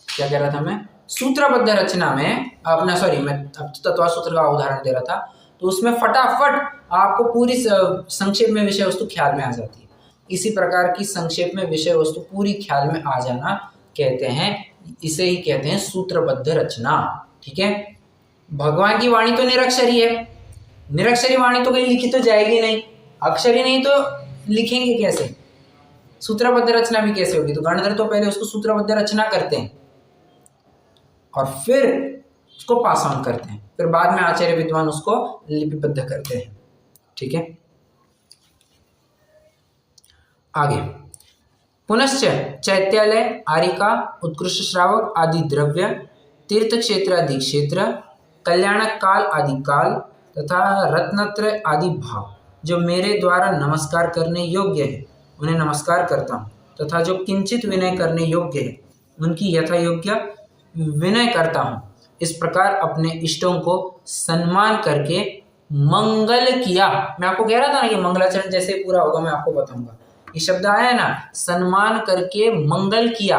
क्या कह रहा था मैं, सूत्रबद्ध रचना में अपना, मैं अब तत्वार सूत्र का उदाहरण दे रहा था, तो उसमें फटाफट आपको पूरी संक्षेप में विषय वस्तु ख्याल में आ जाती है। इसी प्रकार की संक्षेप में विषय वस्तु पूरी ख्याल में आ जाना कहते हैं, इसे ही कहते हैं सूत्रबद्ध रचना। ठीक है। भगवान की वाणी तो निरक्षरी है, निरक्षरी वाणी तो कहीं लिखी तो जाएगी नहीं, अक्षरी नहीं तो लिखेंगे कैसे? सूत्रबद्ध रचना भी कैसे होगी? तो गणधर तो पहले उसको सूत्रबद्ध रचना करते हैं और फिर उसको पास ऑन करते हैं, फिर बाद में आचार्य विद्वान उसको लिपिबद्ध करते हैं। ठीक है। आगे पुनश्च चैत्यालय, आरिका, उत्कृष्ट श्रावक आदि द्रव्य, तीर्थ क्षेत्र आदि क्षेत्र, कल्याणक काल आदि काल तथा रत्नत्र आदि भाव जो मेरे द्वारा नमस्कार करने योग्य है उन्हें नमस्कार करता हूँ, तथा जो किंचित विनय करने योग्य है उनकी यथा योग्य विनय करता हूँ। इस प्रकार अपने इष्टों को सम्मान करके मंगल किया। मैं आपको कह रहा था ना कि मंगलाचरण जैसे पूरा होगा मैं आपको बताऊंगा। ये शब्द आया है ना, सम्मान करके मंगल किया,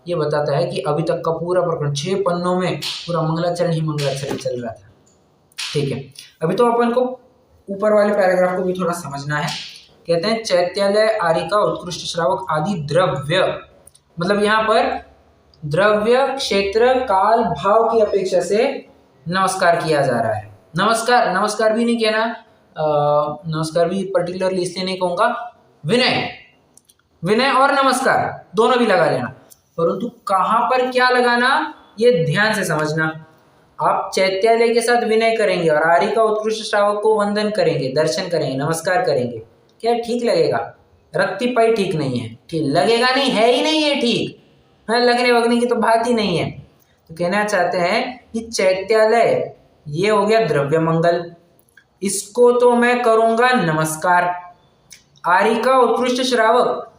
ये बताता है कि अभी तक का पूरा प्रकरण 6 पन्नों में पूरा मंगलाचरण ही मंगलाचरण चल रहा था। ठीक है, अभी तो अपन को ऊपर वाले पैराग्राफ को भी थोड़ा समझना है। कहते हैं चैत्यालय, आरिका, उत्कृष्ट श्रावक आदि द्रव्य, मतलब यहाँ पर द्रव्य, क्षेत्र, काल, भाव की अपेक्षा से नमस्कार किया जा रहा है। नमस्कार भी नहीं कहना, नमस्कार भी पर्टिकुलरली इसलिए नहीं कहूंगा, विनय और नमस्कार दोनों भी लगा लेना, परंतु कहां पर क्या लगाना ये ध्यान से समझना। आप चैत्यालय के साथ विनय करेंगे और आरिका उत्कृष्ट श्रावक को वंदन करेंगे, दर्शन करेंगे, नमस्कार करेंगे, क्या ठीक लगेगा? रत्ती पाई ठीक नहीं है, ठीक लगेगा नहीं, है ही नहीं है ठीक, है लगने वगने की तो बात ही नहीं है। तो कहना चाहते हैं कि चैत्यालय ये हो गया द्रव्य मंगल, इसको तो मैं करूंगा नमस्कार। आरिका उत्कृष्ट श्रावक,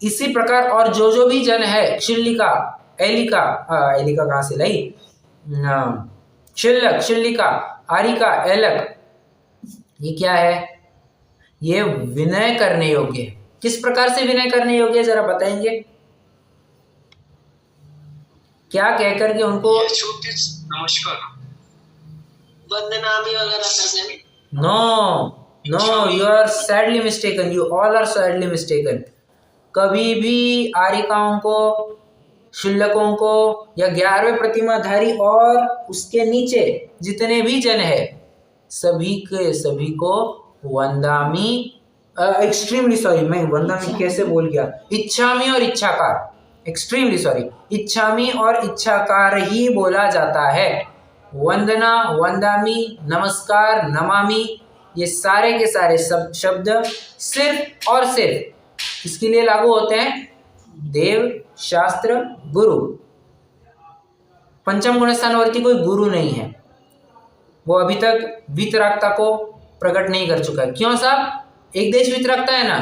इसी प्रकार और जो भी जन है, शिल्लिका, एलिका, एलिका कहाँ से लाई, शिल्लक, शिल्लिका, आरिका, एलक, ये क्या है? ये विनय करने योग्य है। किस प्रकार से विनय करने योग्य है जरा बताएंगे? क्या कहकर के उनको नमस्कार, वंदनामी वगैरह करने में? No, you are sadly mistaken, you all are sadly mistaken. कभी भी आरिकाओं को, शुल्लकों को या 11वें प्रतिमाधारी और उसके नीचे जितने भी जन है सभी के सभी को वंदामी, एक्सट्रीमली सॉरी, मैं वंदामी कैसे बोल गया, इच्छामी और इच्छाकार, एक्सट्रीमली सॉरी, इच्छामी और इच्छाकार ही बोला जाता है। वंदना, वंदामी, नमस्कार, नमामि, ये सारे के सारे सब शब्द सिर्फ और सिर्फ किसके लिए लागू होते हैं? देव, शास्त्र, गुरु। पंचम गुण स्थानवर्ती कोई गुरु नहीं है, वो अभी तक वितरागता को प्रकट नहीं कर चुका है। क्यों साहब? एक देश वितरागता है ना,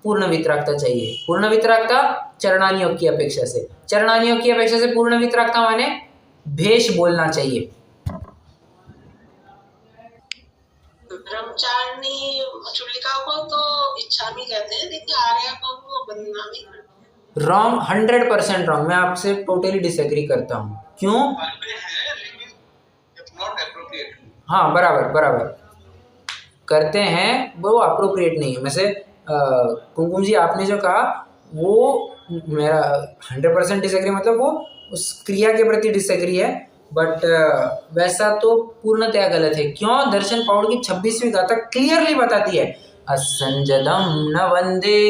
पूर्ण वितरागता चाहिए। पूर्ण वितरागता चरणानियोग की अपेक्षा से, चरणानियोग की अपेक्षा से पूर्ण वितरागता माने भेष बोलना चाहिए। ब्रह्मचारिणी चुल्लिका को तो इच्छामी कहते हैं, लेकिन आर्या को वो बदनामी। Wrong, 100% wrong. मैं आपसे टोटली डिसएग्री करता हूँ। क्यों? हाँ, बराबर करते हैं, वो अप्रोप्रिएट नहीं है। वैसे कुमकुम जी आपने जो कहा वो मेरा 100% डिसएग्री, मतलब वो उस क्रिया के प्रति डिसएग्री है, बट वैसा तो पूर्णतया गलत है। क्यों? दर्शन पौड़ की 26वीं गाथा क्लियरली बताती है, असंजदम न वंदे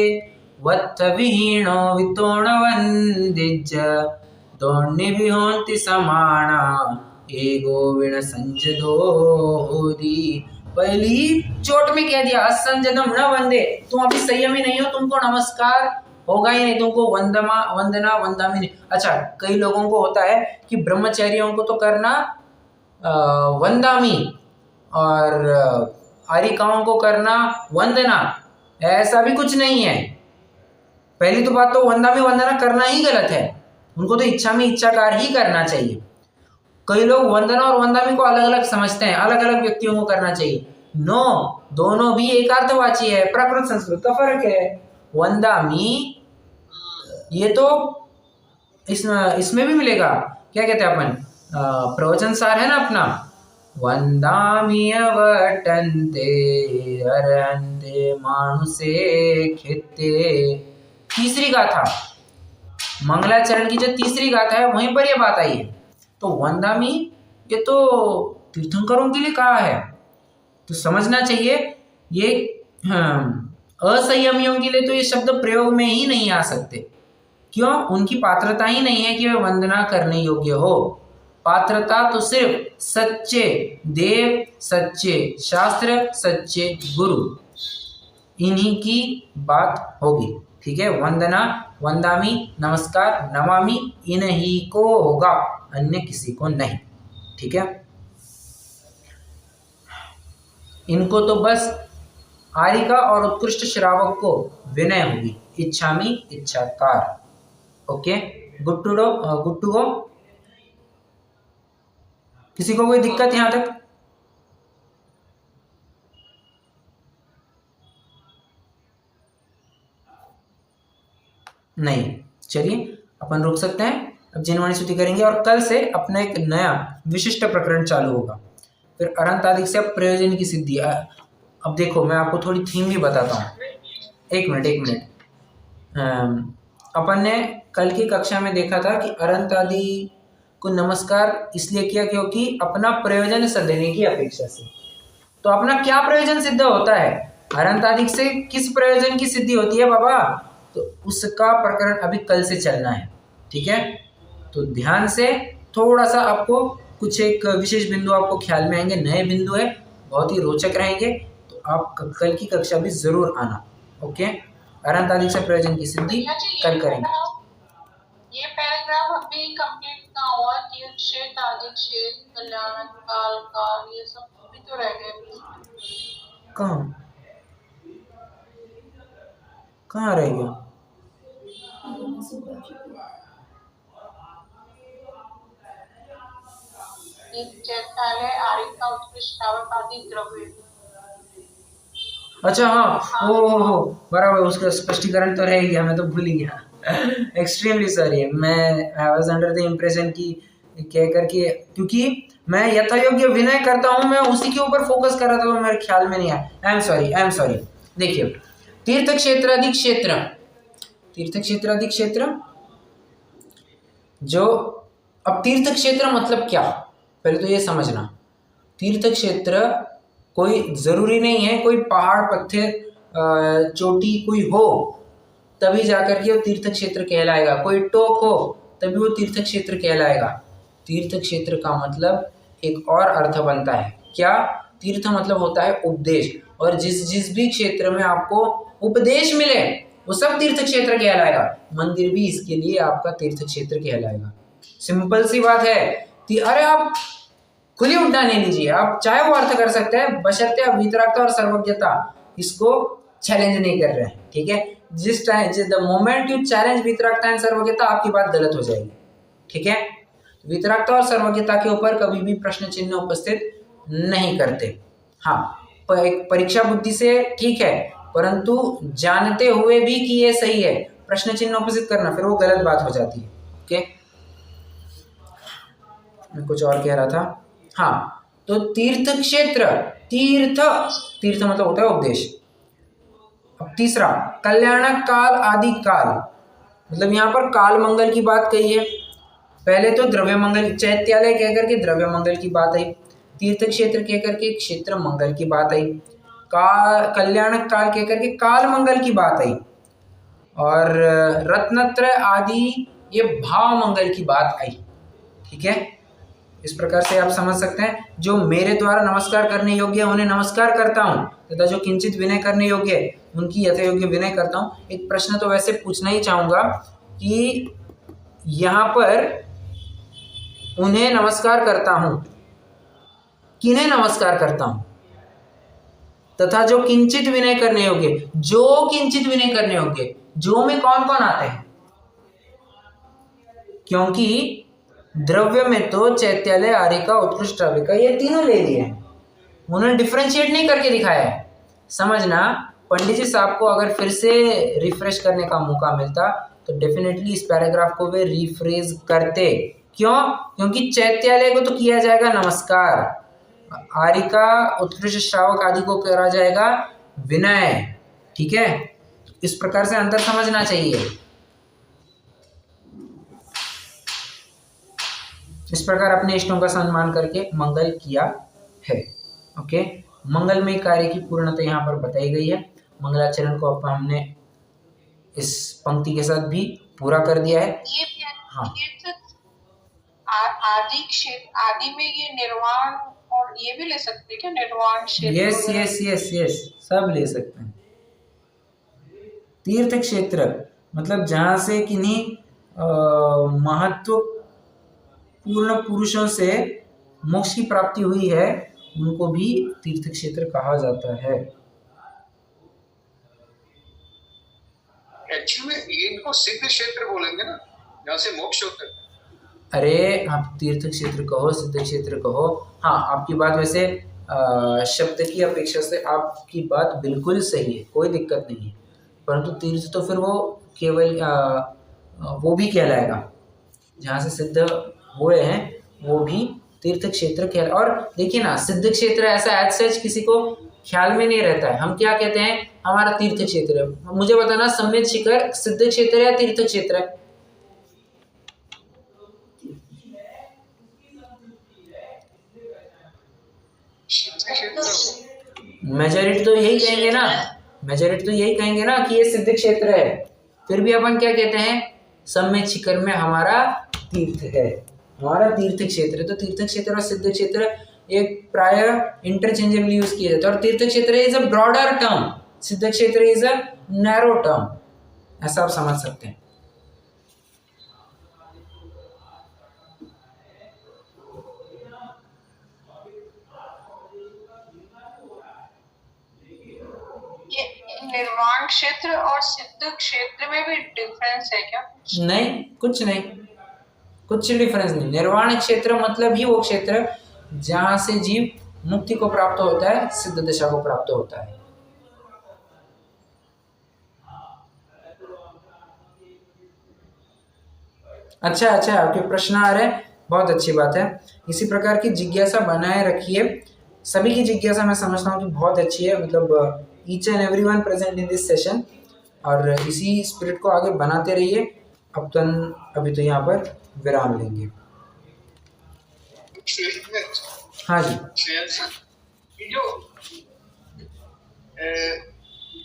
वत्थ विहीणो वितोण वंदिज दोण्य विहोन्ति समाना एगो विण संजदो होदी। पहली चोट में कह दिया असंजदम न वंदे, तुम अभी संयमी नहीं हो, तुमको नमस्कार होगा ही नहीं, तुमको वंदना वंदामी नहीं। अच्छा, कई लोगों को होता है कि ब्रह्मचारियों को तो करना वंदामी और आरिकाओं को करना वंदना, ऐसा भी कुछ नहीं है। पहली तो बात तो वंदामी वंदना करना ही गलत है, उनको तो इच्छा में इच्छाकार ही करना चाहिए। कई लोग वंदना और वंदामी को अलग अलग समझते हैं, अलग अलग व्यक्तियों को करना चाहिए। नो, दोनों भी एक अर्थवाची है, प्राकृत संस्कृत का फर्क है। वंदामी ये तो इसमें भी मिलेगा, क्या कहते हैं अपन, प्रवचन सार है ना अपना, वंदामी अवटन्ते अरहन्ते मानुषे खेते। तीसरी गाथा, मंगलाचरण की जो तीसरी गाथा है वहीं पर ये बात आई है। तो वंदामी ये तो तीर्थंकरों के लिए कहा है, तो समझना चाहिए। ये असंयमियों के लिए तो ये शब्द प्रयोग में ही नहीं आ सकते। क्यों? उनकी पात्रता ही नहीं है कि वे वंदना करने योग्य हो। पात्रता तो सिर्फ सच्चे देव, सच्चे शास्त्र, सच्चे गुरु, इन्हीं की बात होगी। ठीक है, वंदना, वंदामी, नमस्कार, नमामि इन्हीं को होगा, अन्य किसी को नहीं। ठीक है, इनको तो बस आरिका और उत्कृष्ट श्रावक को विनय होगी, इच्छामी इच्छाकार। Okay, good to go. किसी को कोई दिक्कत यहां तक? नहीं। चलिए अपन रुक सकते हैं, अब जिनवाणी स्तुति करेंगे और कल से अपना एक नया विशिष्ट प्रकरण चालू होगा। फिर अरंतादिक से अब प्रयोजन की सिद्धि। अब देखो मैं आपको थोड़ी थीम भी बताता हूँ। एक मिनट। अपन ने कल की कक्षा में देखा था कि अरंतादि को नमस्कार इसलिए किया क्योंकि अपना प्रयोजन सधने की अपेक्षा से। तो अपना क्या प्रयोजन सिद्ध होता है, अरंतादिक से किस प्रयोजन की सिद्धि होती है बाबा, तो उसका प्रकरण अभी कल से चलना है। ठीक है, तो ध्यान से थोड़ा सा आपको कुछ एक विशेष बिंदु आपको ख्याल में आएंगे, नए बिंदु है, बहुत ही रोचक रहेंगे, तो आप कल की कक्षा भी जरूर आना। ओके, अरंतादिक से प्रयोजन की सिद्धि कल करेंगे। ये पैराग्राफ अभी कंप्लीट ना हुआ, तीर्थ क्षेत्र, आदि क्षेत्र, कल्याण काल काल, ये सब भी तो रह गए। कहाँ रह गया? चैत्यालय, आरिका, उत्कृष्ट श्रावक आदि द्रव्य। अच्छा हाँ, हो बराबर, उसका स्पष्टीकरण तो रह गया, मैं तो भूल ही गया। एक्सट्रीमली सॉरी, मैं I was under the impression की कह करके, क्योंकि मैं यथा योग्य विनय करता हूँ, मैं उसी के ऊपर फोकस कर रहा था, वो मेरे ख्याल में नहीं आया। I am sorry. देखिए, तीर्थ क्षेत्रादि क्षेत्र, तीर्थ क्षेत्रादि क्षेत्र, जो अब तीर्थ क्षेत्र मतलब क्या, पहले तो ये समझना। तीर्थ क्षेत्र कोई जरूरी नहीं है कोई पहाड़ पत्थर चोटी कोई हो तभी जाकर के वो तीर्थ क्षेत्र कहलाएगा, कोई टोक हो तभी वो तीर्थ क्षेत्र कहलाएगा। तीर्थ क्षेत्र का मतलब एक और अर्थ बनता है, क्या? तीर्थ मतलब होता है उपदेश, और जिस भी क्षेत्र में आपको उपदेश मिले वो सब तीर्थ क्षेत्र कहलाएगा। मंदिर भी इसके लिए आपका तीर्थ क्षेत्र कहलाएगा। सिंपल सी बात है कि अरे आप खुली उड़ान ले लीजिए, आप चाहे वो अर्थ कर सकते हैं, बशर्ते आप वितरागता और सर्वज्ञता इसको चैलेंज नहीं कर रहे हैं। ठीक है, जिस time the moment you challenge वितरागता एंड सर्वज्ञता, आपकी बात गलत हो जाएगी। ठीक है, वितरागता और सर्वज्ञता के ऊपर कभी भी प्रश्न चिन्ह उपस्थित नहीं करते। हाँ, परीक्षा बुद्धि से ठीक है, परंतु जानते हुए भी कि ये सही है प्रश्न चिन्ह उपस्थित करना, फिर वो गलत बात हो जाती है। ओके, मैं कुछ और कह रहा था। हाँ, तो तीर्थ क्षेत्र, तीर्थ मतलब होता है उपदेश। अब तीसरा, कल्याण काल आदि काल, मतलब यहाँ पर काल मंगल की बात कही है। पहले तो द्रव्य मंगल, चैत्यालय कहकर के द्रव्य मंगल की बात आई, तीर्थ क्षेत्र कहकर के क्षेत्र मंगल की बात आई, कल्याण काल कहकर के काल मंगल की बात आई, और रत्नत्रय आदि ये भाव मंगल की बात आई। ठीक है, इस प्रकार से आप समझ सकते हैं, जो मेरे द्वारा नमस्कार करने योग्य है उन्हें नमस्कार करता हूँ, तथा जो किंचित विनय करने योग्य है उनकी यथा योग्य विनय करता हूँ। एक प्रश्न तो वैसे पूछना ही चाहूंगा कि यहाँ पर उन्हें नमस्कार करता हूँ, किन्हें नमस्कार करता हूँ, तथा जो किंचित विनय करने योग्य, जो किंचित विनय करने योग्य, जो में कौन कौन आते हैं? क्योंकि द्रव्य में तो चैत्यालय, आरिका, उत्कृष्ट श्राविका ये तीनों ले लिए हैं, उन्होंने डिफरेंशिएट नहीं करके दिखाया है। समझना, पंडित जी साहब को अगर फिर से रिफ्रेश करने का मौका मिलता तो डेफिनेटली इस पैराग्राफ को वे रिफ्रेश करते। क्यों? क्योंकि चैत्यालय को तो किया जाएगा नमस्कार, आरिका, उत्कृष्ट श्रावक आदि को करा जाएगा विनय। ठीक है, इस प्रकार से अंतर समझना चाहिए। इस प्रकार अपने इष्टों का सम्मान करके मंगल किया है। ओके, मंगलमय कार्य की पूर्णता यहाँ पर बताई गई है। मंगलाचरण को अब हमने इस पंक्ति के साथ भी पूरा कर दिया है। हाँ, आदि क्षेत्र, आदि में ये निर्वाण और ये भी ले सकते हैं क्या, निर्वाण क्षेत्र? यस, सब ले सकते हैं। तीर्थ क्षेत्र मतलब जहाँ से किन्हीं महत्वपूर्ण पुरुषों से मोक्ष की प्राप्ति हुई है उनको भी तीर्थ क्षेत्र कहा जाता है। एक्चुअली ये इनको सिद्ध क्षेत्र बोलेंगे ना, जहाँ से मोक्ष होता है। अरे आप तीर्थ क्षेत्र कहो, सिद्ध क्षेत्र कहो, हाँ आपकी बात वैसे शब्द की अपेक्षा से आपकी बात बिल्कुल सही है, कोई दिक्कत नहीं है, परंतु तीर्थ तो फिर वो केवल वो भी कहलाएगा, जहाँ से सिद्ध हुए हैं वो भी तीर्थ क्षेत्र कहला। और देखिए ना, सिद्ध क्षेत्र ऐसा एज सच किसी को ख्याल में नहीं रहता है। हम क्या कहते हैं, हमारा तीर्थ क्षेत्र है। मुझे बताना, सम्मित शिखर सिद्ध क्षेत्र है या तीर्थ क्षेत्र है? मेजॉरिटी तो यही कहेंगे ना, मेजॉरिटी तो यही कहेंगे ना कि ये सिद्ध क्षेत्र है। फिर भी अपन क्या कहते हैं, सम्मित शिखर में हमारा तीर्थ है, हमारा तीर्थ क्षेत्र है। तो तीर्थ क्षेत्र और सिद्ध क्षेत्र एक प्राय इंटरचेंजेबली यूज किया जाता है। और तीर्थ क्षेत्र इज अ ब्रॉडर टर्म, सिद्ध क्षेत्र इज अ नैरो टर्म, ऐसा आप समझ सकते हैं। ये निर्वाण क्षेत्र और सिद्ध क्षेत्र में भी डिफरेंस है क्या? नहीं, कुछ नहीं, कुछ डिफरेंस नहीं। निर्वाण क्षेत्र मतलब ही वो क्षेत्र जहां से जीव मुक्ति को प्राप्त होता है, सिद्ध दशा को प्राप्त होता है। अच्छा, आपके प्रश्न आ रहे हैं, बहुत अच्छी बात है। इसी प्रकार की जिज्ञासा बनाए रखिए। सभी की जिज्ञासा मैं समझता हूँ कि बहुत अच्छी है, मतलब each and everyone present in this session, और इसी स्पिरिट को आगे बनाते रहिए। अभी तो यहाँ पर विराम लेंगे। हाँ जी, जो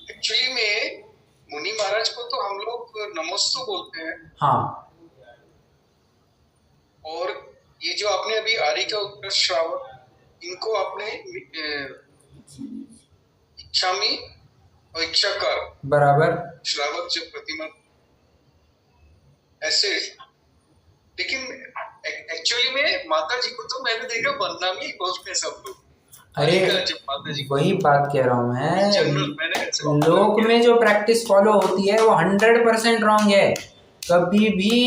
एक्चुअली में मुनि महाराज को तो हम लोग नमोस्तु बोलते हैं। हाँ, और ये जो आपने अभी आर्य का उत्कृष्ट श्रावक, इनको आपने इच्छामी और इच्छाकार बराबर श्रावक जो प्रतिमा ऐसे। लेकिन एक्चुअली में माता जी को तो मैंने देखा बदनामी ही बोलते हैं सब लोग। अरे माता जी वही बात कह रहा हूँ जनरल मैं, लोक में जो प्रैक्टिस फॉलो होती है वो 100% रॉन्ग है। कभी भी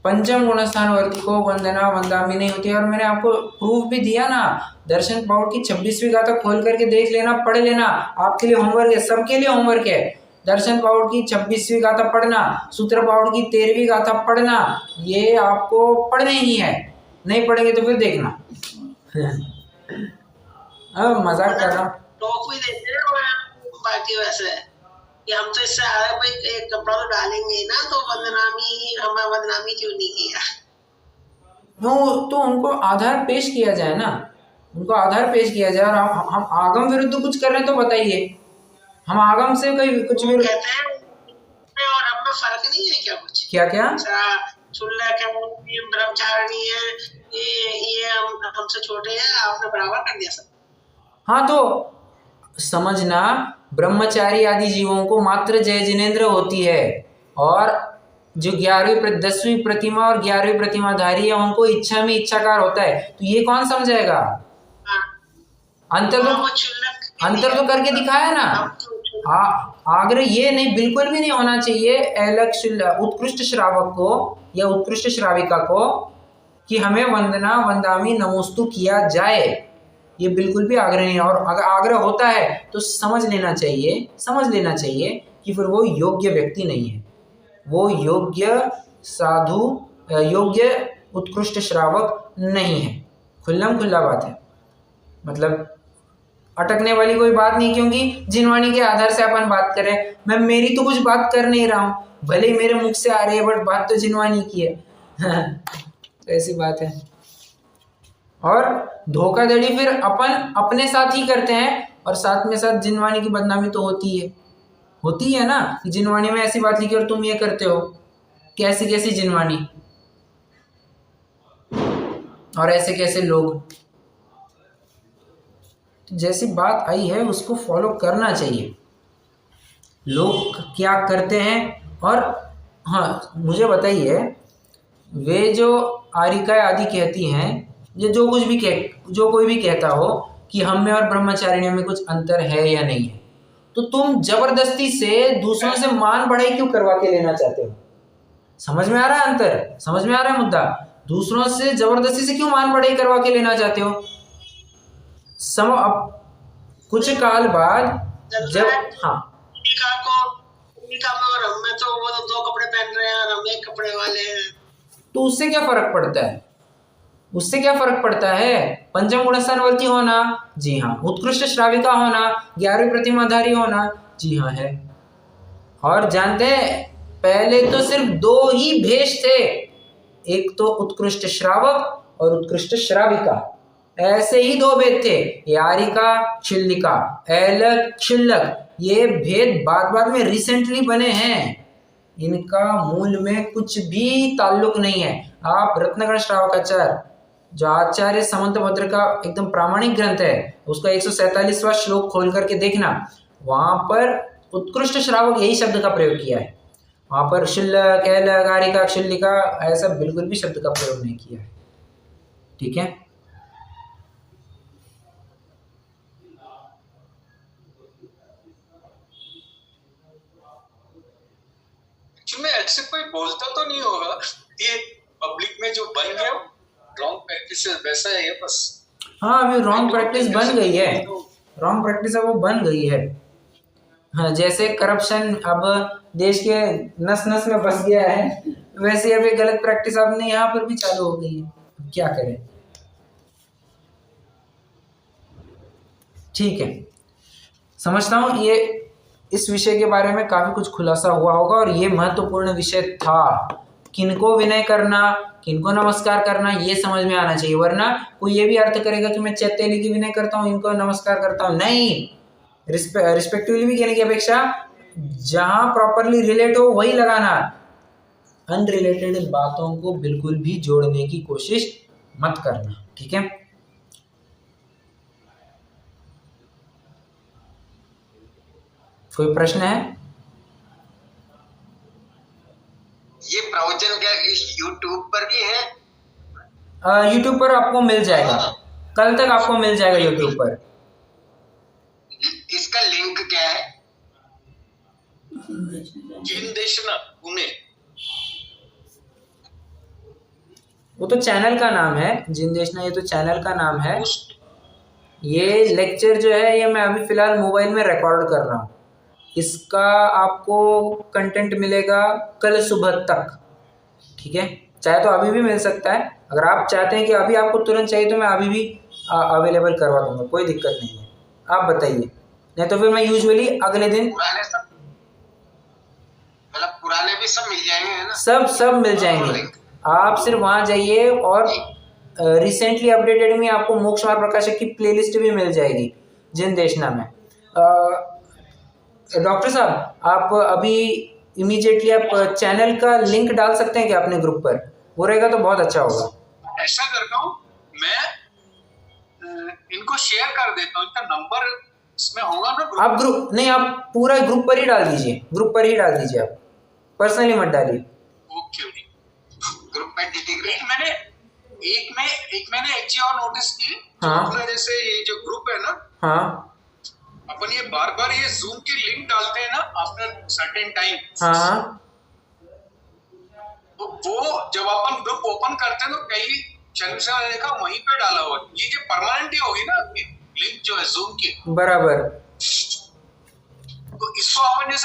पंचम गुणस्थानवर्ती को वंदना वंदामी नहीं होती है। और मैंने आपको प्रूफ भी दिया ना, दर्शन पाउड की 26वीं गाथा खोल करके देख लेना, पढ़ लेना, आपके लिए होमवर्क है, सबके लिए होमवर्क है। दर्शन पाउड की 26वीं गाथा पढ़ना, सूत्र पाउड की 13वीं गाथा पढ़ना, ये आपको पढ़ने ही है। नहीं पढ़ेंगे तो फिर देखना। अब मजाक कर रहा हूँ। टॉप भी देते हैं बाकी वैसे कि हम तो इससे आगे भाई एक कपड़ा तो डालेंगे ना, तो हमें बदनामी क्यों नहीं किया? तो उनको आधार पेश किया जाए ना, उनको आधार पेश किया जाए। और हम आगम विरुद्ध कुछ कर रहे हैं तो बताइए, हम आगम से कोई कुछ भी कहते हैं और हमें फर्क नहीं है क्या कुछ? क्या ब्रह्मचारिणी है, ये हमसे छोटे हैं, आपने बराबर कर दिया सब। हाँ, तो समझना, ब्रह्मचारी आदि जीवों को मात्र जय जिनेन्द्र होती है, और जो 10वीं प्रतिमा और 11वीं प्रतिमाधारी है उनको इच्छा में इच्छाकार होता है। तो ये कौन समझाएगा? अंतर तो करके दिखाया ना। आग्रह ये नहीं, बिल्कुल भी नहीं होना चाहिए उत्कृष्ट श्रावक को या उत्कृष्ट श्राविका को कि हमें वंदना वंदामी नमोस्तु किया जाए, ये बिल्कुल भी आग्रह नहीं है। और अगर आग्रह होता है तो समझ लेना चाहिए कि फिर वो योग्य व्यक्ति नहीं है, वो योग्य साधु, योग्य उत्कृष्ट श्रावक नहीं है। खुल्ला बात है, मतलब अटकने वाली कोई बात नहीं, क्योंकि जिनवाणी के आधार से अपन बात करें। मैं मेरी तो कुछ बात कर नहीं रहा हूँ, भले ही मेरे मुख से आ रही है, बट बात तो जिनवाणी की है। तो ऐसी बात है। और धोखाधड़ी फिर अपन अपने साथ ही करते हैं, और साथ में साथ जिनवाणी की बदनामी तो होती है ना, कि जिनवाणी में ऐसी बात लिखी और तुम ये करते हो। कैसी जिनवाणी और ऐसे कैसे लोग, जैसी बात आई है उसको फॉलो करना चाहिए। लोग क्या करते हैं। और हाँ, मुझे बताइए, वे जो आरिका आदि कहती हैं, ये जो कोई भी कहता हो कि हम में और ब्रह्मचारिणियों में कुछ अंतर है या नहीं है, तो तुम जबरदस्ती से दूसरों से मान बढ़ाई क्यों करवा के लेना चाहते हो? समझ में आ रहा है अंतर? समझ में आ रहा है मुद्दा? दूसरों से जबरदस्ती से क्यों मान बढ़ाई करवा के लेना चाहते हो? अब कुछ काल बाद जब अमेरिका में और हम में तो वो तो 2 कपड़े पहन रहे हैं और हम 1 कपड़े वाले हैं। तो उससे क्या फर्क पड़ता है? उससे क्या फर्क पड़ता है? पंचम गुणस्थानवर्ती होना, जी हाँ। उत्कृष्ट श्राविका होना, 11वीं प्रतिमाधारी होना, जी हाँ है। और जानते हैं पहले तो सिर्फ 2 ही भेष थे, एक तो उत्कृष्ट श्रावक और उत्कृष्ट श्राविका, ऐसे ही 2 भेद थे, यारिका क्षुल्लिका, ऐलक क्षुल्लक। ये भेद बाद में रिसेंटली बने हैं, इनका मूल में कुछ भी ताल्लुक नहीं है। आप रत्नगण श्रावकाचार्य जो आचार्य समंतभद्र का एकदम प्रामाणिक ग्रंथ है, उसका 147वां श्लोक खोल करके देखना, वहां पर उत्कृष्ट श्रावक यही शब्द का प्रयोग किया है। वहां पर क्षुल्लक, ऐलक, आरिका, क्षुल्लिका ऐसा बिल्कुल भी शब्द का प्रयोग नहीं किया है। ठीक है, में ऐसे कोई बोलता तो नहीं होगा, ये पब्लिक में जो बन गया रॉन्ग प्रैक्टिस वैसा है ये बस। हाँ, अभी रॉन्ग प्रैक्टिस बन गई है, रॉन्ग प्रैक्टिस अब वो बन गई है। हाँ, जैसे करप्शन अब देश के नस नस में बस गया है, वैसे अभी गलत प्रैक्टिस अपने यहाँ पर भी चालू हो गई है। अब क्या करें? ठीक है, समझता हूँ ये इस विषय के बारे में काफी कुछ खुलासा हुआ होगा और ये महत्वपूर्ण विषय था। किनको विनय करना, किनको नमस्कार करना, ये समझ में आना चाहिए, वरना कोई ये भी अर्थ करेगा कि मैं चैत्यली की विनय करता हूँ, इनको नमस्कार करता हूँ। नहीं, रिस्पेक्टिवली भी कहने की अपेक्षा जहां प्रॉपरली रिलेट हो वही लगाना, अनरिलेटेड बातों को बिल्कुल भी जोड़ने की कोशिश मत करना। ठीक है, कोई प्रश्न है? ये प्रवचन क्या इस YouTube पर भी है? YouTube पर आपको मिल जाएगा, कल तक आपको मिल जाएगा YouTube पर। इसका लिंक क्या है? जिनदेशना पुणे, वो तो चैनल का नाम है, जिनदेशना, ये तो चैनल का नाम है। ये लेक्चर जो है ये मैं अभी फिलहाल मोबाइल में रिकॉर्ड कर रहा हूँ, इसका आपको कंटेंट मिलेगा कल सुबह तक। ठीक है, चाहे तो अभी भी मिल सकता है, अगर आप चाहते हैं कि अभी आपको तुरंत चाहिए तो मैं अभी भी अवेलेबल करवा दूंगा, कोई दिक्कत नहीं है। आप बताइए, नहीं तो फिर मैं यूजुअली अगले दिन पुराने सब मतलब पुराने भी सब मिल जाएंगे है ना? सब मिल जाएंगे। आप सिर्फ वहाँ जाइए और रिसेंटली अपडेटेड में आपको मोक्ष मार्ग प्रकाशक की प्लेलिस्ट भी मिल जाएगी जिनदेशना में। डॉक्टर साहब, आप अभी इमीडिएटली आप चैनल का लिंक डाल सकते हैं क्या अपने ग्रुप पर? वो रहेगा तो बहुत अच्छा होगा। ऐसा करता हूँ मैं, इनको शेयर कर देता हूँ, इनका नंबर इसमें होगा ना। आप ग्रुप नहीं, आप पूरा ग्रुप पर ही डाल दीजिए, ग्रुप पर ही डाल दीजिए, आप पर्सनली मत डालिए। ओके, ग्रुप में एक मैंने एक चीज और नोटिस की। हाँ। अपना जैसे ये जो ग्रुप है ना, हाँ अपन ये बार बार ये जूम की लिंक डालते हैं ना आफ्टर सर्टेन टाइम। हाँ, तो वो जब अपन ग्रुप ओपन करते हैं तो कई क्षण से देखा वहीं पे डाला हुआ, ये जो परमानेंट ही होगी ना आपकी लिंक जो है जूम की, बराबर। तो इसको अपन जैसे